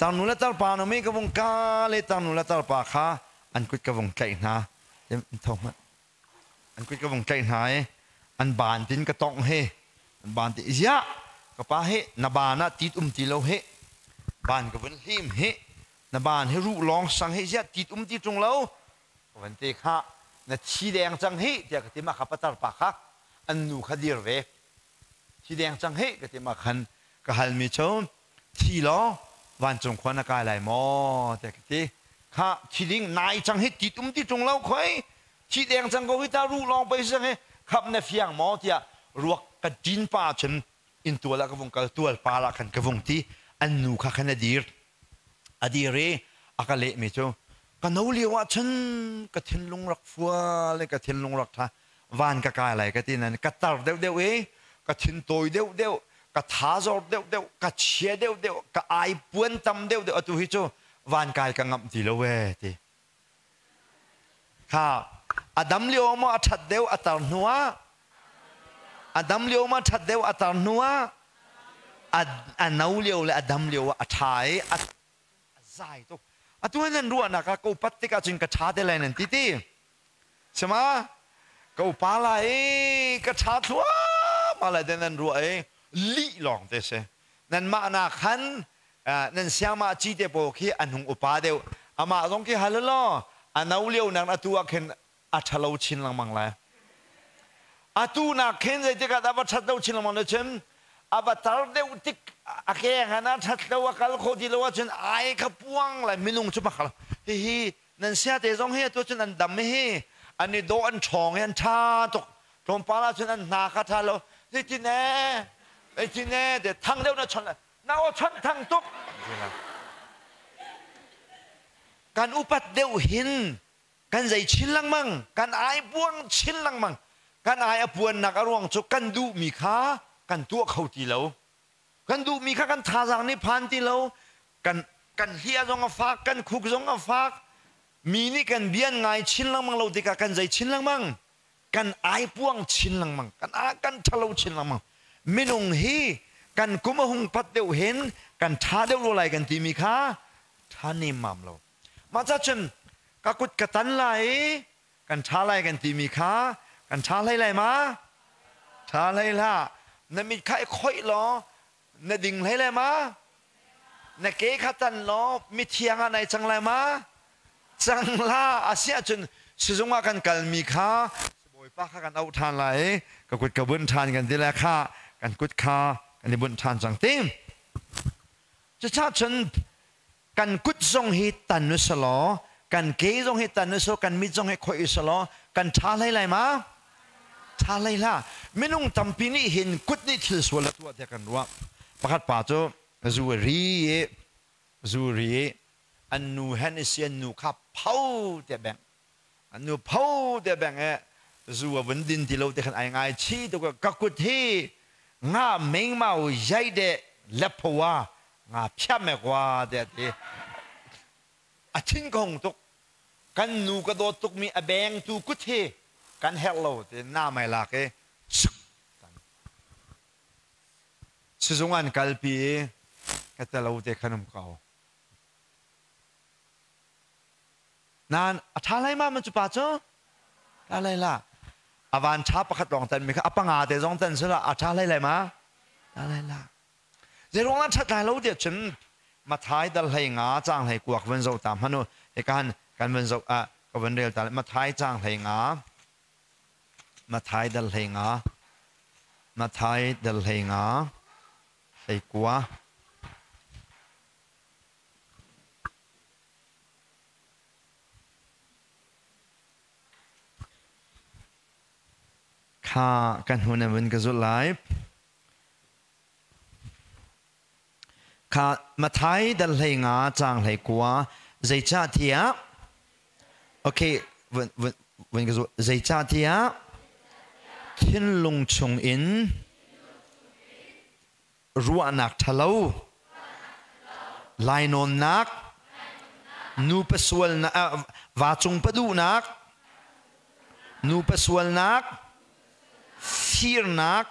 [SPEAKER 1] ตาหนุและตาปานุมก็วงกาเลยตาหนุและตาปาข้าอันกุดก็วงใจนะเดี๋ยวทองอันกุดก็วงใจหายอันบานดินก็ต้องเฮอันบานติยะก็ป้าเฮนบานะติดตีเราเฮบานก็วันหิมเฮนบานให้รู้ลองสั่งให้ยะติดติดตรงเราวันที่ข้านาชีแดงจังเฮเดี๋ยวก็ที่มาขับปัตตาปาข้าอันนูขดีร์เวชีแดงจังเฮก็ที่มาขันก็ฮัลมิชมที่ล้อวันจงควันอากาศไหลมอเดี๋ยวก็ที่ข้าชีดิ้งนายจังเฮติดติดตรงเราค่อยชีแดงจังก็วิตารู้ลองไปสังเฮขับในเฟียงมอที่รวกกระดินป่าฉันอินตัวละก็วงกระตัวป่าละขันกระวงที่อันนูข้าขันอดีร์อดีเรอากาเลมิโจกันเอาเลี้ยวฉันกระเทนลงรักฟัวเลยกระเทนลงรักท่าวานกะกายอะไรกะที่นั่นกะตาเดียวกะเทนตัวเดียวกะท้าจอดเดียวกะเชียเดียวกะไอปวนตำเดียวตุฮิโจวานกายกังงับทีละเวทีค่ะอดัมเลี้ยวมาชัดเดียวอัตนัวอดัมเลี้ยวมาชัดเดียวอัตนัวอันเอาเลี้ยวเลยอดัมเลี้ยวอัฐายอัฐใจตุตัวนั้นรู้นะก็กูปฏิกาจึงกระชาได้เลยนั่นที่ใช่ไหมกูปาลายกระชาทัวมาเลยนั่นรู้ลีลองเตะนั่นมาหน้าขันนั่นเสียมาจีเดโปคีอันหงอุปาเดียวอามาตรงที่ฮัลโหลอันเอาเลี้ยวนั่นตัวเข็นอัชลาวชินลังมังเลยตัวนักเข็นใจที่กัดอับชัดลาวชินลังมังเลยฉันอับตาร์เดียวติกอาเกะฮันนัชัดแล้วว่าคัลโคดีแล้วว่าฉันไอ้ขบวงเลยไม่นุ่งชุบมาขลเฮ้ยนั่นเสียแต่ตรงเฮ้ตัวฉันนั่นดำไม่เฮ้อันนี้โดนช่องยันชาตกตรงปลาฉันนั่นนาคาทาโลที่จีเน่ไอ้จีเน่เดี๋ยวทั้งเดียวนะฉันเลยน่าว่าฉันทั้งตุกการอุปัตเดียวหินการใจชินลังมังการไอ้บวงชินลังมังการไอ้บวงนักอารวงจุกันดูมีค่ากันตัวเขาตีเรากันดูมีค่ากันท่าทางนี้พันตีเรากันเฮียจงฟ้ากันคุกจงฟ้ามีนี่กันเบียนไงชินลังมังเราติกากันใจชินลังมังกันไอ้พวงชินลังมังกันทะเลชินลังมังไม่ลงฮีกันกุมหงพัดเดียวเห็นกันท่าเดียวอะไรกันที่มีค่าท่านิมามเรามาจากฉันกักุดกตันไหลกันท่าอะไรกันที่มีค่ากันท่าอะไรมาท่าอะไรล่ะนั่นมีใครค่อยล้อนั่นดิ่งอะไรมานั่นเก๋ขัตันล้อมีเทียงอะไรจังไรมาจังล่าอาเซียจนสิจงว่ากันกันมีค่าสบายป้ากันเอาทานไหลกักุดกระบุนทานกันที่แรกค่ากันกุดค่ากันที่บุญทานจังเต็มจะชาฉันกันกุดทรงหิตันนุสลอกันเกยทรงหิตันนุสลกันมิทรงให้คอยสลอกันท่าอะไรมาท่าอะไรล่ะไม่นุ่งตำปีนี้เห็นกุดนี่ที่สวรรค์ตัวเดียกันว่าประคัดป่าโจจูรีอันนูเฮนเซียนนูขับเผาเดียแบงอันนูเผาเดียแบงจูวันดินที่เราเด็กไอ้ไงชี้ตัวกักุดที่งาเมงมาใหญ่เดเล็บหัวงาเพี้ยแม่กว่าเดียที่อาชินคงตุก กันนูกระโดดตุกมีอแบงตูกุเทกันเฮลโลแต่หน้าไม่ลากสุดงานกัลปีก็จะเราเด็กขนมเก่านั่นอะไรมามันจะป่าจ้ะอะไรล่ะอวันชาประคัดรองตันมีค่ะอัปงาเตรองตันสิละอะไรมาอะไรล่ะเรื่องนั้นชัดเลยเราเดี๋ยวฉันมาท้ายดัลให้งาจ้างให้กวกวันเสาร์ตามฮันโนในการวันเสาร์กับวันเดียวแต่มาท้ายจ้างให้งามาท้ายดัลให้งามาท้ายดัลให้งาให้กวกข้ากันหัวในวันก็สุดไลฟ์ข้ามาไทยดัลให้งาจางให้กว่าใจจ่าเทียโอเควันก็สุดใจจ่าเทียทิ้งลงชงอินรัวนักทะเลลายนนนักนูเปสวลนักวาจงปดูนักนูเปสวลนักฟีร์นัก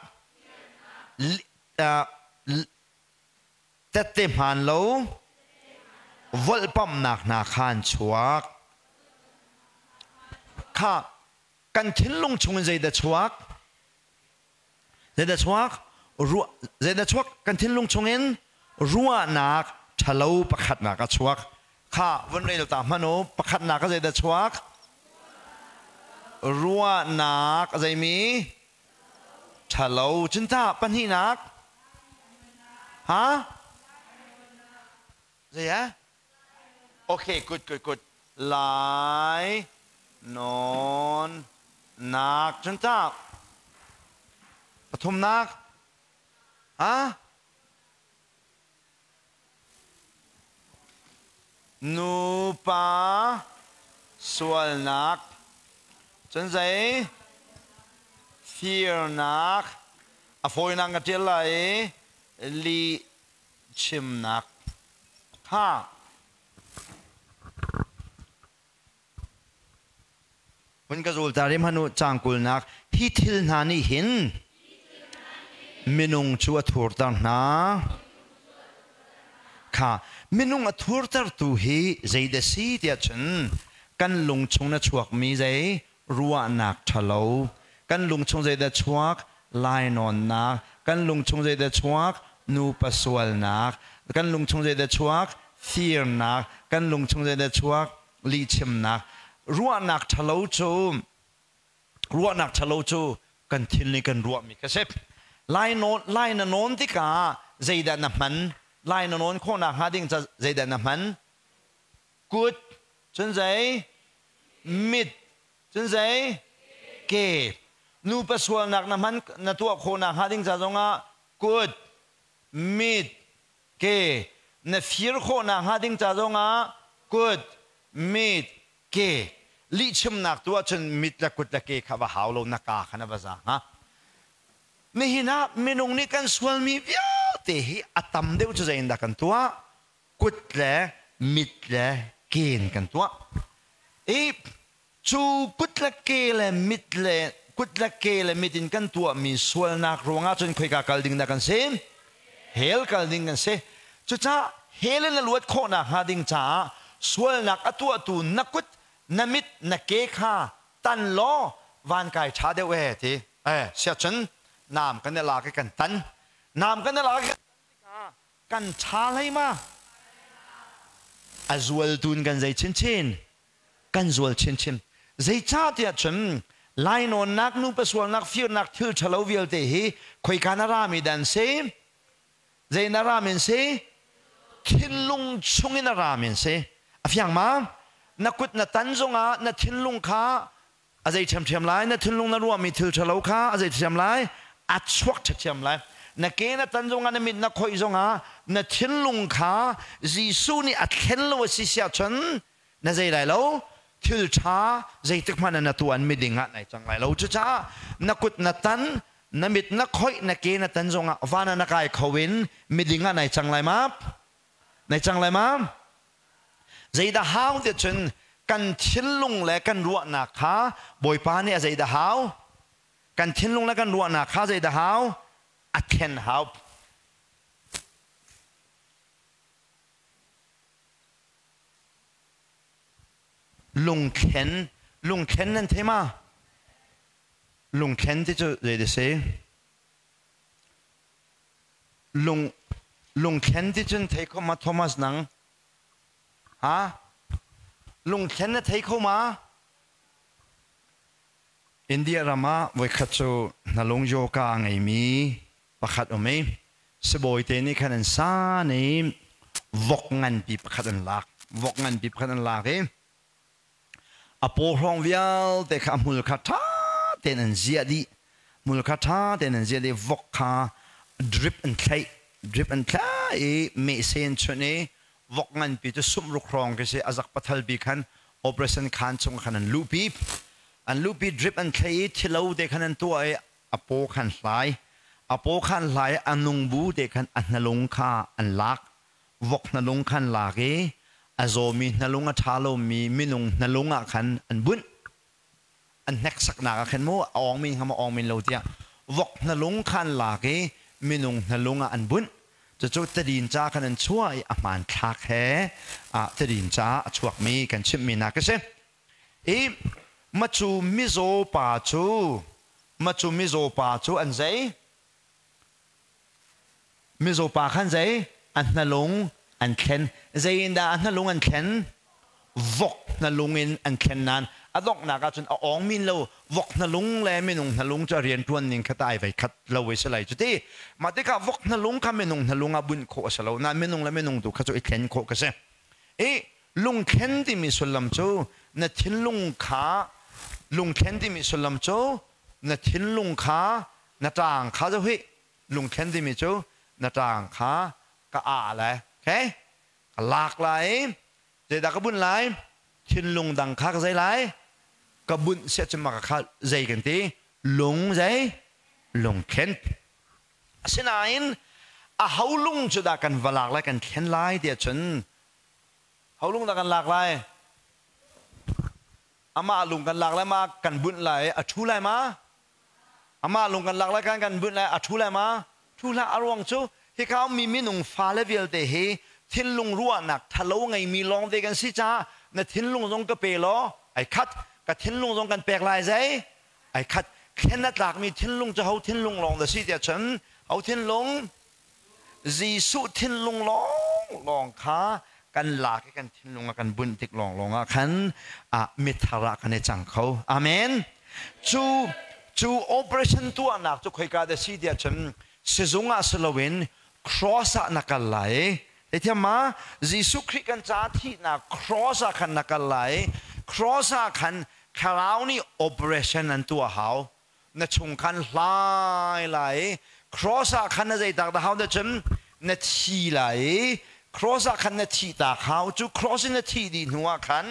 [SPEAKER 1] แต่เต็มหันโลวอลปั๊มนักนาขันชวกข้ากันทิ้งลงชงใจเดชวกรัวใจเดชวกกันทิ้งลงชงเองรัวนักทะเลประคัดนักชวกข้าวันนี้เราตามมาโนประคัดนักใจเดชวกรัวนักใจมีทะเลจินตาปัญหานักฮะใช่ไหมโอเค good ลายนอนนักจินตาปฐมนักฮะนูปาสวลนักจนใจฟีร์นักอโฟยนักกันเจริญลีชิมนักฮ่าวันกระสุนตาริมหนุจางกุลนักฮิทิลนานิหินมินุงชัวทูร์ตันนาค่ะมินุงอทูร์ตัร์ตูฮีใจเดซีเดียฉันกันลงชงนัชวกมีใจรัวนักทะเลกันลุงชงใจเดชวกลายนอนนักกันลุงชงใจเดชวกนูปัสวลนักกันลุงชงใจเดชวกฟีร์นักกันลุงชงใจเดชวกลีชิมนักรัวนักทะเลจูกันทิลนี่กันรัวมีกระเซ็บลายนอนที่กาใจเดนมันลายนอนคนนักหาดิ้งจะใจเดนมันกุดจนใจมิดจนใจเก็บนูปัสวลนักน้ำมันนตัวโคนักหาดิ้งจะตรงอ่ะกุดมิดเกนฟีร์โคนักหาดิ้งจะตรงอ่ะกุดมิดเกลิชิมนักตัวจนมิดละกุดละเกข้าว่าหาวโลนักกาขนาดว่าฮะไม่เห็นนะเมนูนี้กันสวลมีเยอะแต่ฮีอัตมเดียวจะใจนักกันตัวกุดละมิดละเกนกันตัวจูกุดละเกละมิดละกุดละเกละมิดินกันตัวมีส่วนนักรวงอาจนคุยกับกัลดิงนักกันเซนเฮลกัลดิงกันเซจุจ้าเฮลนั่นล้วนโคนักหาดิงจ้าส่วนนักตัวตูนักกุดนักมิดนักเกข้าตันล้อวันกายชาเดวทีเสียจนนามกันเนลากันตันนามกันเนลากันชาอะไรมาอัจวลตูนกันใจเช่นกันจวลเช่นใจชาเดียฉันลายนอนนักนูเปสวลนักฟิวนักทิลชะลวิลเตฮีคุยกันนารามิดันเซใจนารามินเซทิลลุงชงนารามินเซอฟยังมานักกุดนักตันจงอานักทิลลุงข้าอะไรเทียมไลนักทิลลุงนารัวมีทิลชะลวข้าอะไรเทียมไลอัดชวกเทียมไลนักเกนักตันจงอานักมิดนักคอยจงอานักทิลลุงข้าจีซูนี่อัดเข็นโลสิเสียฉันนักใจไรแล้วทิลช้าใจตึกมันนักตัวอันไม่ดิ่งอะไรจังไรเราจะช้านักกุดนักตันนักมิดนักคอยนักเกนักตันจงอาวานานักไอเขาวินไม่ดิ่งอะไรจังไรมาในจังไรมาใจดาฮาวเดชน กันทิ้งลงและกันรัวหนักขาบอยปาเนี่ยใจดาวกันทิ้งลงและกันรัวหนักขาใจดาวอัดเข็นหาวลุงเข็นนั่นเท่มาลุงเข็นที่จะเรียกเสียลุงเข็นที่จะเทเข้ามาโทมัสนังฮะลุงเข็นน่ะเทเข้ามาอินเดียรามาไว้ขัดจูนลงโยกาไงมีประคัดอเมสบอยเตนี่ขันซาเนี่วกงันปีประคัดอันลักวกงันปีประคัดอันลักอโปรองวิลเตะขามูลค่าท่าเตนันเสียดีมูลค่าท่าเตนันเสียดีวกขาดริปอันใครดริปอันใครเมเซนชนนี้วกงันปีจะสุ่มรุกรองกันเสียอาจักปัทลบีขันโอเปอเรชั่นขันส่งขันอันลูปีดริปอันใครที่เราเด็กขันตัวอโปขันไหลอันนุงบูเด็กขันอันนลงขาอันลักวกนลงขันลักอาโซมีนลงอาชาโลมีมินุงนลงอาขันอันบุญอันเน็กสักหนักขันโมอองมินคำว่าอองมินเราเดียวกนลงขันลากมินุงนลงอันบุญจะจุดตดินจ้าขันช่วยอามันทักแห่ตดินจ้าช่วยมีกันชิมมีนักเสียมาจูมิโซปาจูอันใจมิโซปาขันใจอันนลงอันเข็นใจอินดาอันนลงอันเข็นวกนลงอินอันเข็นนั้นอดอกนักจนอองมินเราวกนลงแล้วมินุงนลงจะเรียนทวนนิงขัดไอไปขัดเราไว้สลายจุดที่มาที่กับวกนลงกับมินุงนลงอบุญโคสลาวนั้นมินุงและมินุงดูขัดจุดเข็นโคกันเสียลุงเข็นที่มีสุลลัมจูนัดทิ้งลุงขาลุงเข็นที่มีสุลลัมจูนัดทิ้งลุงขานัดต่างขาจะหิลุงเข็นที่มีจูนัดต่างขาก็อะไรโอเคหลากหลายเจดากบุญหลายทิ้งลุงดังขาก็ใจหลายกบุญเสียจะมาขาใจกันทีลุงใจลุงเข็นสินายนเขาลุงจะได้กันวลากหลายกันเข็นหลายเดียวจนเขาลุงได้กันหลากหลายอามาลุงกันหลากหลายมากันบุญหลายชูหลายมาอามาลุงกันหลากหลายกันบุญหลายชูหลายมาชูหลายอารมณ์ชูที่เขามีมินุงฟ้าเลเวลเตะเฮทิ้งลุงรัวหนักทะเลาะไงมีลองเด็กันสิจ้าเนี่ยทิ้งลุงตรงกระเปล้อไอ้คัดกับทิ้งลุงตรงกันแปลกลายใจไอ้คัดแค่นัดหลักมีทิ้งลุงจะเขาทิ้งลุงลองแต่สิเดียฉันเอาทิ้งลุงจีสุทิ้งลุงลองขากันหลักกันทิ้งลุงกันบุญติกลองขันมิตรรักกันในจังเขาอาเมนจูโอเปอเรชั่นตัวหนักจะคุยกันแต่สิเดียฉันสิจงอาสลวินครอสนักกันไหลแต่ที่มายิสุคริกันจ้าที่นักครอสขันนักกันไหลครอสขันคราวนี้โอเปอเรชั่นนั้นตัวเขานัชงขันไหลครอสขันนั่นใจตากเขาเนี่ยจำนัทีไหลครอสขันนัทีตากเขาจูครอสนัทีดีหัวขัน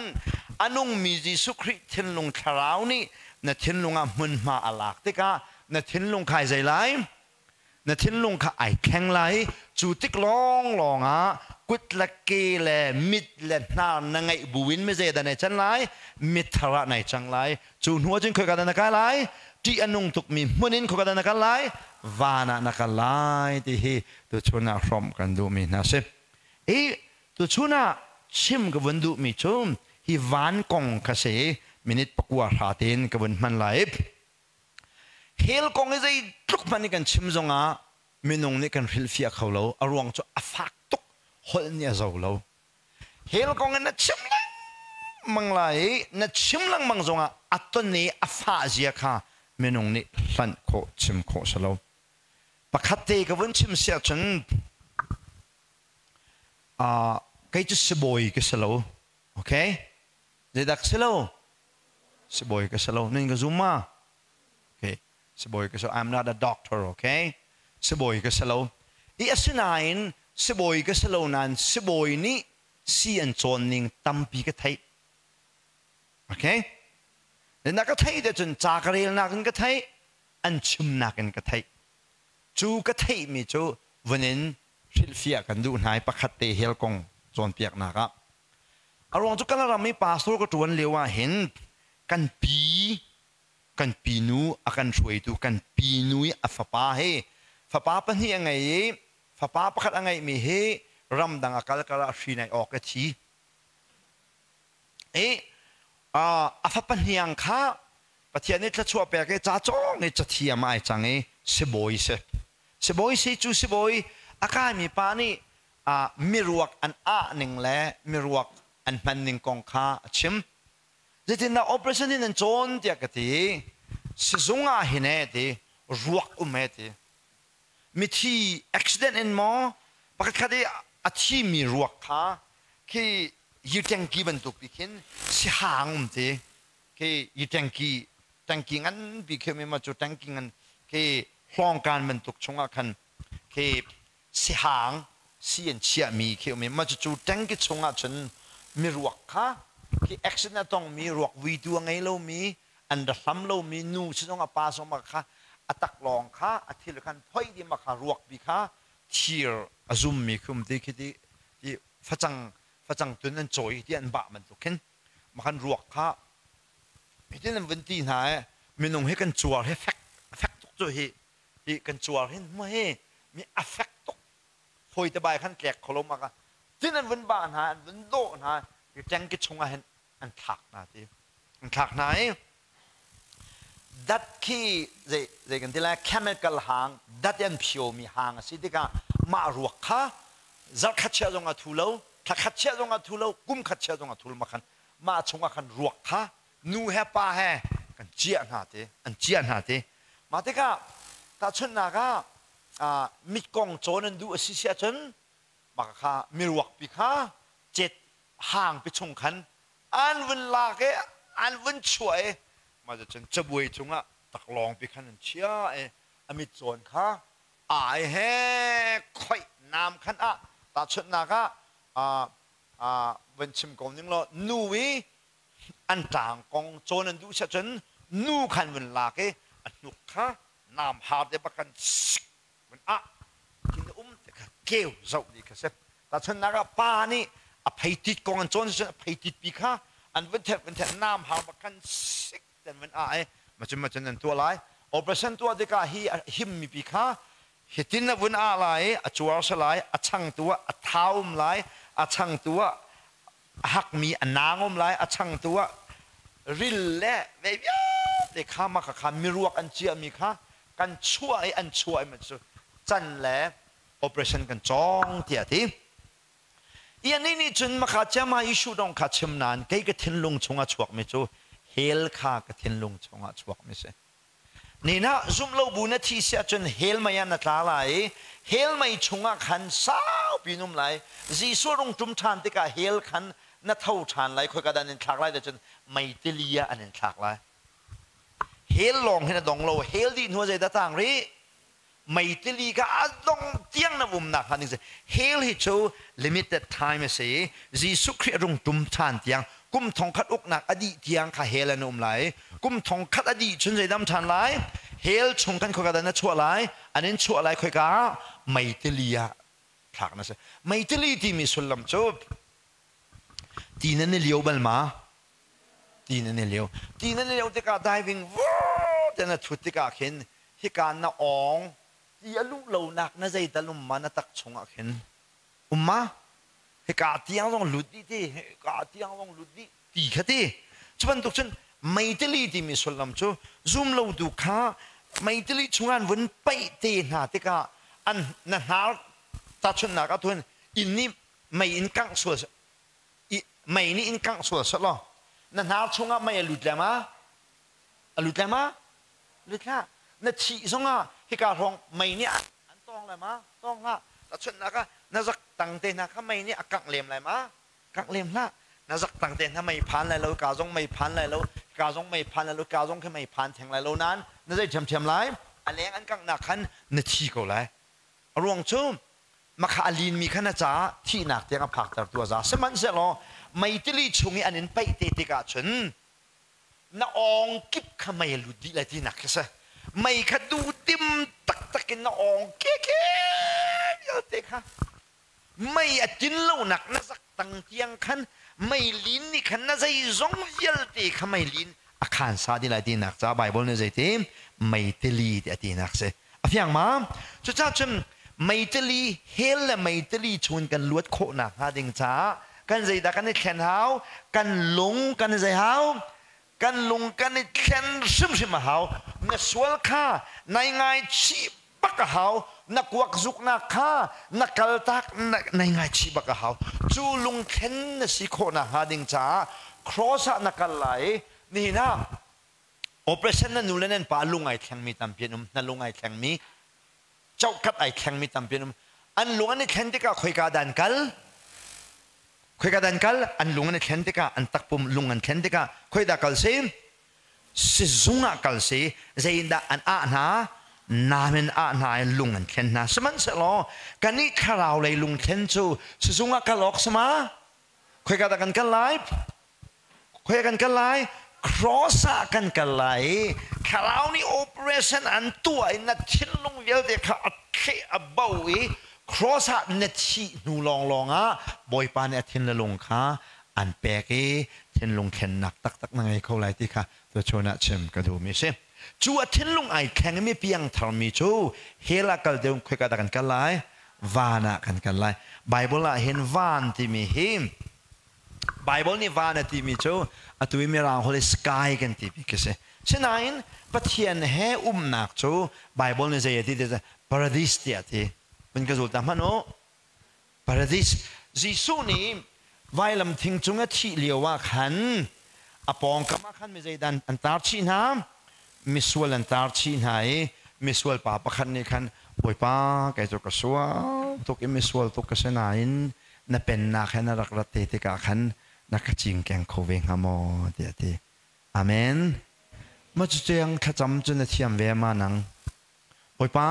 [SPEAKER 1] อันนุ่งมียิสุคริเทนลงคราวนี้นัทเทนลงมันมาอลักติกานัทเทนลงใครใจไหลนัททิ้งลงข้าไอแข็งไหลจูติกลองกุดละเกลมิดเล่นนานังไงบุวินไม่เจดในจังไหลมิทระในจังไหลจูหัวจึงเคยกันนักไหลที่อนุงตุกมีมุนินเคยกันนักไหลวานานักไหลที่ฮีตัวชนะพร้อมกันดูมีนะสิตัวชนะชิมกับวันดูมีชมฮีวานกงกษมินิตปกัวหาเตนกับวันมันไหลเฮลกงไอ้ใจทุกมันนี่กันชิมจงมินงนี่กันฟิลฟิอาเขาเราอารวงจะอฟักตุกหดเนี่ยเจ้าเราเฮลกงนั่นชิมลังมังไหลนั่นชิมลังมังจงอัตนี้อฟาเจียค่ะมินงนี่ฟันโคชิมโคสเราปกติกับวันชิมเสียจนใครจะสบอยกับเราโอเคเด็กๆเราสบอยกับเรานี่ก็ซูมาSeboy ke so I'm not a doctor, okay? Seboy ke salo. Asinain seboy ke salo nan seboy ni si an chon ning tampi ke thai. Okay? Den nak thai de chun cha karel nak ke thai an chum nak ke thai. Chu ke thai mi chu vanin sil fia kan du nai pakhat te hel kong chon piak naka. อารมณ์จุกันเราไม่ป่าสู้ก็จวนเลี้ยวเห็นกันปีนูอากันช่วยดูกันปีนูอัฟป้าเฮฟ้าป้าเป็นยังไงฟ้าป้าประคัดยังไงมีเฮรำดังอากาศกระชีในออกกทีอัฟเป็นยังข้าประเทศนี้จะช่วยแปลกจ้าจ้องนี่จะเทียมไอ้จังเอสิบอยจูสิบอยอากาศมีป้านี่มีรวกอันหนึ่งแหละมีรวกอันมันหนึ่งกองข้าชิมจะที่น่า operation นี่นั่นโจนเดียกตีสิจงหินตีรวกเมตีมีที่ accident in มอปกติอาชีมีรวกข้าคือยูแทงกี้บรรทุกปีกินสิหางตีคือยูแทงกี้งั้นปีกินมีมาจุดแทงกี้งั้นคือห้องการบรรทุกชงกันคือสิหางเสียนเชียมีคือมีมาจุดแทงกี้ชงกันมีรวกข้าคือแอคชั่นต้องมีรวกวีดูไงเรามีอันดับซ้ำเรามีนูชิต้องอาปาสมาข้าอัตักลองข้าอัที่ละกันพ่อยดีมาข้ารวกบีข้าเชียร์อาซุมมีคือมันที่ฟังตัวนั้นจอยที่อันบะมันตุกินมาขันรวกข้าที่นั่นวันที่ไหนมีนุ่งให้กันจัวให้แฟกตุกตัวที่กันจัวให้ไม่มีอัฟแฟกตุกพอยตะบายขันแกะขลุ่มมากันที่นั่นวันบ้านหาวันโดนหาแจ้งกิจชงอันถักนะที่อันถักไหนดัดขี้เรื่องที่แรกเคมีคอลหางดัดยันผิวมีหางสิที่กันมารวกข้าจักขัดเชื่อตรงอัทุเลวถ้าขัดเชื่อตรงอัทุเลวกุมขัดเชื่อตรงอัทุลมาขันมาชงกันรวกข้านูเฮป้าเฮกันเจียนหาที่อันเจียนหาที่มาที่กันถ้าชนนักมิกงโจนันดูสิเสียจนมาข้ามีรวกปีข้าเจ็ดห่างไปชงขันอันวันลากอันวันช่วยมาจะจะบวยชงตักลองไปขันเชียอมิโจนข้าเฮค่อยน้ำขันตาชนนักวันชิมกงนึงละนูวีอันต่างกองโจนันดูเสียจนนูขันวันลากอันนุกข้าน้ำหาบเดบักันมันกินแต่เกี่ยวเจ้าดีกันเสร็จตาชนนักป้านี่อภัยติดกองจนอภัยติดปีข้าอันวันเทน้ำหาบกันสิกแต่มันมันจะนั่นตัวไรโอเปอเรชั่นตัวเด็กหิมมีปีข้าเหตุนั้นวันอะไรจวรสลายช่างตัวเท้าไหลช่างตัวหักมีนางไหลช่างตัวริลเล่เวียเด็กข้ามาข้ามีรวกอันเจียมีข้ากันช่วยอันช่วยมันสุดจันแหล่โอเปอเรชั่นกันจ้องเทียทียันนี่จนมาข้าจะมาอิชูดองข้าชิมนานใครก็ทิ้งลงชงอาชวกไม่จูเฮลข้าก็ทิ้งลงชงอาชวกไม่ใช่นี่นะซุ่มเราบุญที่เสียจนเฮลมายันนัดลาไหลเฮลไม่ชงอาขันสาวปีนุ่มไหลจีส่วนจุ่มทานที่กะเฮลขันนัดเท่าทานไหลคอยกระดานนินทากไหลแต่จนไม่ติลียอันนินทากไหลเฮลลองให้นัดดองเราเฮลดีนัวใจตาต่างรีไม่ติลีก็อัดดองเตียงนะบุมนักฮันนี่สิเฮลฮิโช limited time เสียจีสุขรีจุ่มทานเตียงกุมทองคัดอกหนักอดีตเตียงข้าเฮลนุ่มไหลกุมทองคัดอดีตชนใจดำทานไหลเฮลชงกันคอยกันนะชั่วไรอันนี้ชั่วไรคอยกันไม่ติลียพลักนะสิไม่ติลีที่มีสุลลัมจบตีนั้นเลี้ยวบัลมาตีนั้นเลี้ยวที่กาไดวิ่งว้าวแต่น่ะชุดที่กาเห็นที่การน่ะอ่องที่ลุเหล่านักน่ะใจตะลุมมาน่ะตักชงอ่ะเห็นมาที่กาที่ยังต้องหลุดดีกาที่ยังต้องหลุดดีตีแค่ที่ฉะนั้นทุกคนไม่ติลีที่มีสุลลัมจบซุ่มเราดูข้าไม่ติลีชงอันวันไปเตน่ะที่กาอันน่ะหาตัดชนนักทุนอินนี่ไม่อินกังส่วนไม่นี่อินกังส่วนสักหรอนั่นหาชงอ่ะไม่หลุดเลยมั้ยหลุดเลยมั้ยหลุดละนั่นชี้ชงอ่ะที่การทองไม่นี่อันต้องเลยมั้ยต้องละแต่ชนนักนั่นสักตั้งเตนะข้าไม่นี่กังเลมเลยมั้ยกังเลมละนั่นสักตั้งเตนะไม่พันเลยแล้วกาจงไม่พันเลยแล้วกาจงไม่พันเลยแล้วกาจงแค่ไม่พันแทงเลยแล้วนั้นนั่นจะเฉมๆเลยอันเลี้ยงอันกังนักขันนั่นชี้ก็เลยรวงชุ่มมาขาลินมีขนาดจ้าที่หนักเตียงผักแต่ตัวจ้าสมันเสร็จแล้วไม่ติลีชงอันนี้ไปเตติกาชนน้าองกิบขไม่หลุดดีเลยที่หนักซะไม่ขดูติมตักกินน้าองเก๋เยอะเตะค่ะ ไม่จินเล่าหนักนะสักตั้งเทียงขันไม่ลินนี่ขันนะใจซงเยลตีขไม่ลินอาคารซาดีไรตีนักจ้าไบเบิลเนี่ยใจเต็มไม่เตลีตีนักเสอพี่ยังมาจุดจ้าจนไม่เตลีเฮลและไม่เตลีชวนกันลวดโคหนักฮะดิงจ้ากันใจตากันในแขนเท้ากันลงกันในใจเท้ากันลงกันในแขนซึมมาเท้าเมื่อสวลข้าในไงชีบักเท้านักวักซุกนักข้านักกลตักในไงชีบักเท้าจูลงแขนสิโคหนักฮะดิงจ้าครอสนักกันไหลนี่นะโอเปอเรชั่นนั้นนู่นนั่นป่าลุงไอแข็งมีตามเพียนนั่นลุงไอแข็งมีเจ้ากัดไอแข็งมีตามเพียนอันลุงอันนี้แข็งที่ก็คุยกันดันกัลคุยกันดันกัลอันลุงอันนี้แข็งที่ก็อันตักปุ่มลุงอันแข็งที่ก็คุยดักกัลซีสิจุงกัลซีใจด่าอันอาหนานามันอาหนาลุงอันแข็งนะสมันเสร็จแล้วกันนี้ข้าเราเลยลุงแข็งจูสิจุงกัลล็อกสมาคุยกันดันกัลไลฟ์คุยกันกัลไลฟ์cross กันกันเลยคราวนี้ operation อันตัวนัดทิ้งลงเยอะเด็กอัดเขะบ่าว cross นัดที่นูลองอ่ะบ่อยปานเนี่ยทิ้งลงค่ะอันแปลกทิ้งลงแขนหนักตักนั่งไอ้เขาไรที่ค่ะตัวโชนะเชมก็ดูมิเช่จูทิ้งลงไอ้แข็งไม่เพียงทำมิจูเฮลักกันเดิมคุยกันกันเลยวานะกันเลยไบเบิลเห็นวานที่มีหิมไบเบิลนี่วานที่มีจูอัตุวิมีรางฮอลสกายกันที่พิกเสฉะนั้นปะเทียนเฮนักจูไบเบิลนี่จะที่จะพาราดิสที่เป็นกระสุนตามมันโอพาราดิสจิสุนี่ไว้ลำทิ้งจงที่เลียวว่าขันอปองกับมาขันไม่ใจดันอันตารชีน้ำมิสวลอันตารชีไหนมิสวลป่าปะขันนี่ขันป่วยป้าแกจะกระสวะตุกมิสวลตุกกระเสนายนั่นเป็นนักแค่นักรัตติกาขันนักจิงแกงโคเวงฮามอเดียดีอาเมนมาจุดยังขจำจนเทียมเวมานังป่วยป้า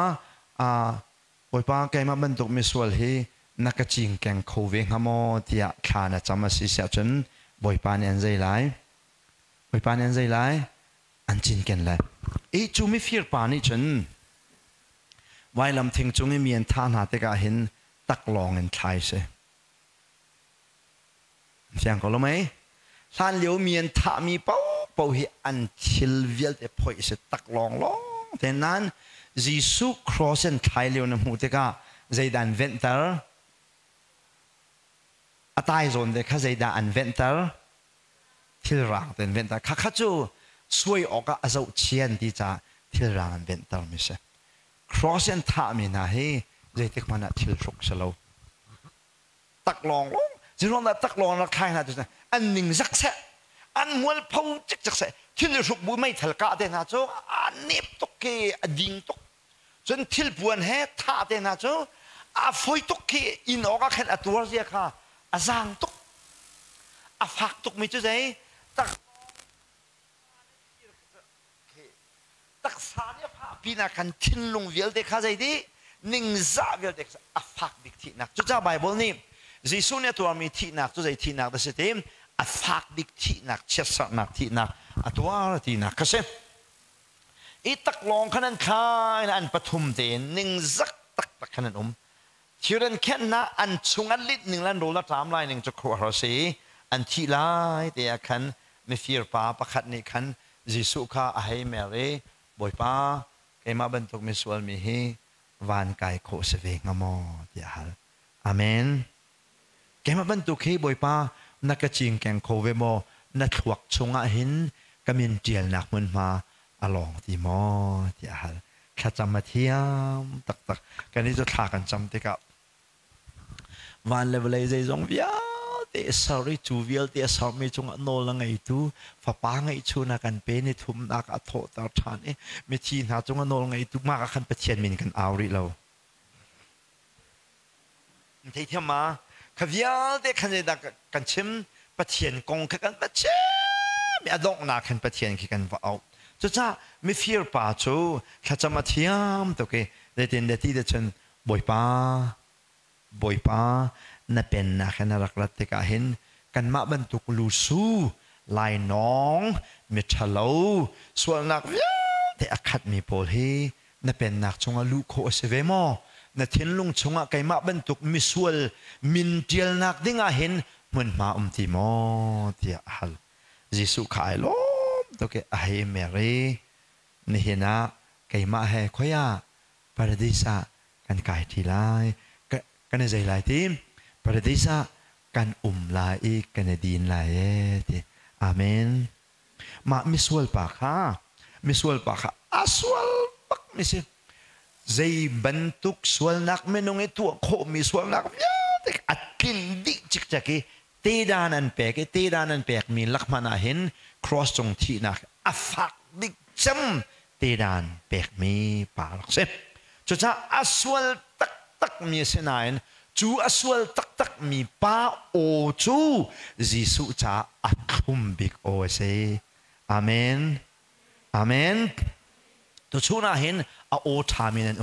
[SPEAKER 1] ป่วยป้าแกมาบรรทุกมิสวลฮีนักจิงแกงโคเวงฮามอเดียขานะจำมาสิเสียจนป่วยป้าเนี่ยใจไหลป่วยป้าเนี่ยใจไหลอันจิงแกนเลยจูไม่ฟีร์ป้านี่จนไว้ลำทิ้งจงไม่มีอันท่านาเตกาเห็นตักลองเงินไทยเสเสียงเขารู้ไหมท่านเลี้ยวเมียนท่ามีเป้าเหอันทิลเวลเดพอยส์ตักลองแต่นั้นยิสุครอสเซนไทยเลี้ยวน้ำหูเตกาใจดันเวนเตอร์อัตายโซนเด็กข้าใจดันเวนเตอร์ทิลรังเป็นเวนเตอร์ข้าจูสวยออกอาจจะเชียนที่จะทิลรังเวนเตอร์ไม่ใช่ครอสเซนท่ามีนะเฮ้ใจเด็กมันทิลรุกสโลตักลองจะรอนัดตักลองนักไทยนะจุดนั้นอันหนึ่งสักเสะอันมัวพงจิกสักเสะที่เราสุกบุไม่ทะเลาะเดนะจ๊ะอันนี้ตุกเกอดิ่งตุกจนที่บวนเฮท่าเดนะจ๊ะอาฟอยตุกเกอินออกแค่ตัวเสียค่ะอาจางตุกอาฟักตุกไม่จุดไหนตักสารเนี่ยพาปีนักขันทิ้งลงเวลเด็กข้าใจดีหนึ่งจ่าเวลเด็กอาฟักดิกที่นักจุดจ้าไบเบิลนี่จิสุเนี่ยตัวมีที่นักตัวใจที่นักแต่เสด็จอัฟักดิกที่นักเชื่อสักนักที่นักตัวที่นักก็เช่อีตักลองขนาดข้าอันปฐุมเตนหนึ่งจักตักขนาดที่เรนแค่นั้นอันชงอันลิดหนึ่งล้านดอลลาร์3 ล้านหนึ่งจะครัวเราสิอันที่ไล่แต่ขันไม่ฟีร์ป้าประคัดนี่ขันจิสุข้าให้เมรีบ่อยป้าเกมาบรรทุกมิสวลมีให้วานไก่โคเสเวงมอเดียร์อาเมนแกมาบรรทุกให้บ่อยป้านักจิงแกงโคเวโมนักถวกชงอาหินกำมินเจียลนักมันมาอลองตีมอเดียร์ข้าจำมาเทียมตักกันนี้จะทากันจำติกับวันเลเวลใจจงวิอาเตสาริจูวิลเตสามีจงโนลังไงตูฟ้าปางไงชูนักันเป็นทุ่มนักอัฐตาชานไม่ทีน่าจงโนลังไงตูมากขันเปเชียนมินกันเอาริเราที่เที่ยมาขวิอาเตขันจะดักกันชิมเปเชียนกงกันเปเชียนไม่อดอกนักขันเปเชียนกันว่าเอาจ้าไม่ฟีร์ป้าจูข้าจะมาเทียมตัวเกเด็ดเด็ดที่เด็ดฉันบ่อยป้านั่นเป็นนักนักรัฐที่กาเห็นกันมาบรรทุกลูซูลายน้องมิชลาวส่วนนักที่อาคัดมีโพลีนั่นเป็นนักจงลูโคเสเวโม na thin lung chunga kaima bentuk misual min tial nak dinga hin mun ma ti mo tia hal Jesu khai lom to ke ai Mary ni hina kaima he khoya paradisa kan kai thi lai kan zai lai tim paradisa kan lai kan din lai ti amen ma misual pa kha aswal pak misi zai bentuk sual nak menung itu kho misual nak ya atin di chik chaki tedanan pek mi lakmana hin cross jong thi nak afak dik cham tedan pek mi palak se chu cha aswal tak mi senain chu aswal tak mi pa o chu Jesu cha akhum bik o se amen tu chu na hin a o thaminen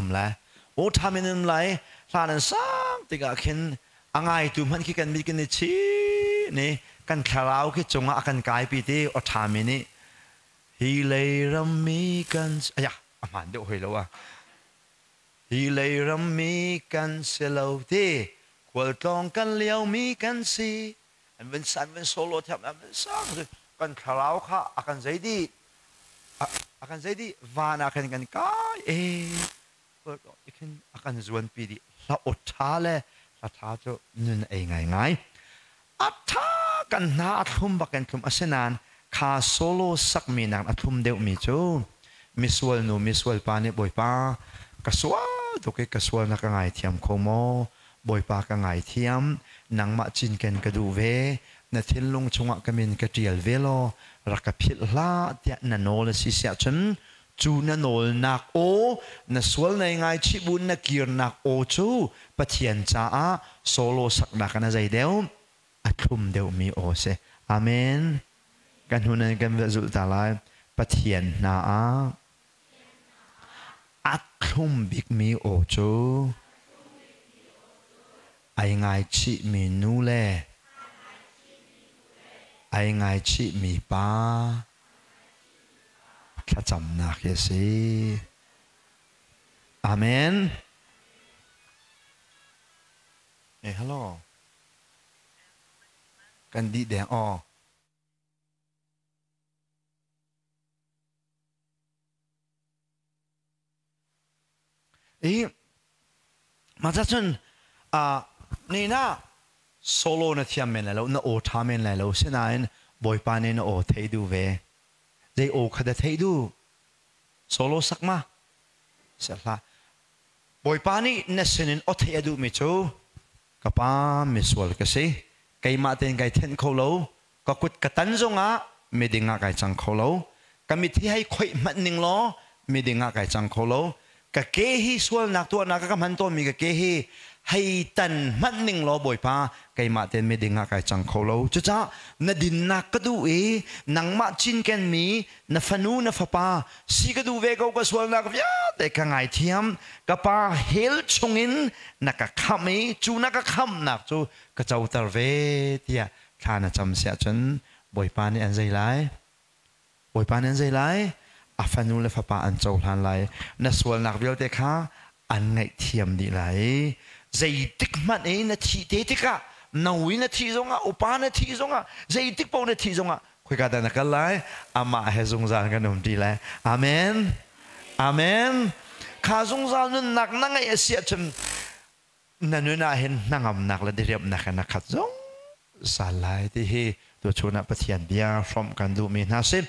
[SPEAKER 1] o thaminen lai lanan sang tiga khin angai tu man ki kan mi kan chi ni kan kharau ki chunga akan kai pi ti o thamini hi lei ram mi kan aya aman de hoi lo wa hi lei ram mi kan se lo ti kwal tong kan liao mi kan si an ven solo tham an sang kan kharau kha akan zaidi vana kan kai ikin akan zuan pi di la othale la tha cho nun ai ngai atha kan na thum bakan thum asenan kha solo sak mi nang athum deu mi chu miswal pa ni boy pa kaswa to ke kaswa na ka ngai thiam khomo boy pa ka ngai thiam nang ma chin ken ka du ve na thinlung chunga kamin ka tial velo rakaphil la tia na nol si sia chen chu na nol nak o na swal nei ngai chi bun na kir nak o chu pathian cha a solo sak na kana zai deu athum deu mi o se amen kan hunan kan zul ta lai pathian na a athum bik mi o chu ai ngai chi mi nu le ai ngai chi mi pa kha cham na ke si amen hello kan di de ma cha chun ni na solo na thiam men la na o tha men la lo senain boy pa ne na o thei du ve dei o khada thei du solo sakma sala boy pa ni na senin o thei du mi chu ka pa miswal ka se kai ma ten kai then kho lo ka kut ka tan zonga medinga kai chang kho lo ka mi thi hai khoi mat ning lo medinga kai chang kho lo ka ke hi swal nak tu na ka man to mi ka ke hi hay tan man ning lo boy pa kai ma ten me dinga kai chang kholo cha na din na ka du nang ma chin ken mi na fanu na fa pa si ka du ve ko ka swal na ka ya te ka ngai thiam ka pa hel chungin na ka khami chu na ka kham nak chu ka chau tar ve tia thana cham sia chen boy pa ni an zai lai a fanu le fa pa an chau hlan lai na swal nak vel te kha an ngai thiam di lai zai tik man na thi te tika nawi na thi zonga upa na thi zonga zai tik pau na thi zonga khoi ka da na ka lai ama he zong zan ka nom di lai amen kha zong zan nun nak na ngai asia chem na nu na hen nangam nak la direp na kana khat zong salai ti he to chuna pathian bia from kan du mi na se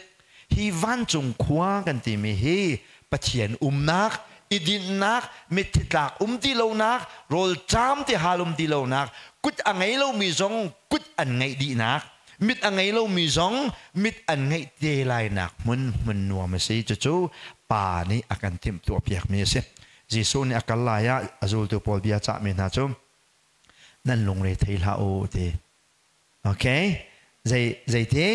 [SPEAKER 1] hi van chung khwa kan ti mi he pathian nak idin nak mititlak ti lo nak rol cham ti halum ti lo nak kut angai lo mi zong kut an ngai di nak mit angai lo mi zong mit an ngai te lai nak mun nuwa ma se chu pa ni akan tim tu piak mi se Jesu ni akal la ya azul tu pol bia cha mi na chu nan long re thei la o te okay zai te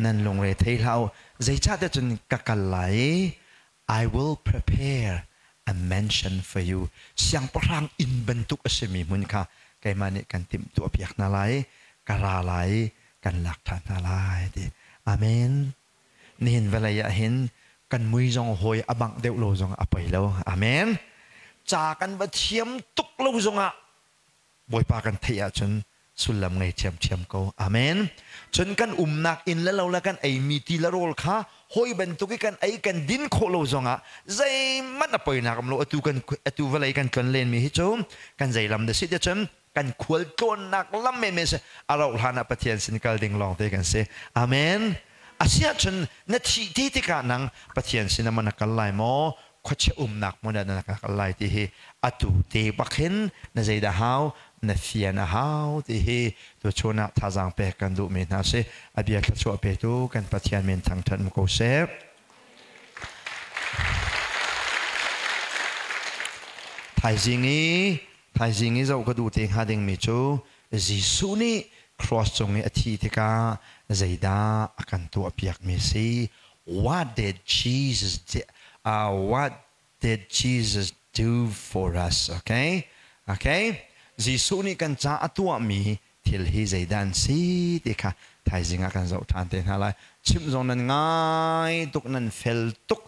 [SPEAKER 1] nan long re thei la o zai cha te chun kakal lai I will prepare a mansion for you. Siang perang in bentuk asemi munka kay mani kan tim tu apiak na lai karalai kan laktan na lai di. Amen. Nihin velaya hin kan mui zong hoy abang deu lo zong apay lo. Amen. จากันบะเทียมตุกลูกจงอ่ะบอยปากันเทียจนสุลำไงเทียมก็อาเมนจนกันนักอินแล้วเราละกันไอมีทีละโรลค่ะหอยบรรทุกกันไอกันดินโคโลจงอ่ะใจมันอะไปนักมโลอตูเวลากันเล่นมีฮิจมกันใจลำเดสิเดชมกันขวลโจนนักลำเมเสอาเราหานาปะเทียนสินกัลดิงลองเตกันเสอาเมนอาเซียจนนาทีที่การนังปะเทียนสินมันนักไลโมขวดเชนักมันนักไลที่เฮอตูเตบักเห็นนาใจดาฮาวนาเฟียนาฮาวที่เฮตัวชนะท่าจังเปกันดูเมนาเสอเบียกชัวเปตูกันปะเทียนเมนทางทันมุกเสไทยจิงเราก็ดูเต็งหาเด้งมิจูจิสุนี่ครอสจงนี้อธิติกาใจดาอากันตัวเปียกมิซี What did Jesus do for us okay จิสุนี่กันจ้าตัวมีทิลฮีใจดันซีติกาไทยจิงอากันเราทานเต็งหาไรชิมจงนั้นง่ายตุกนั้นเฟลตุก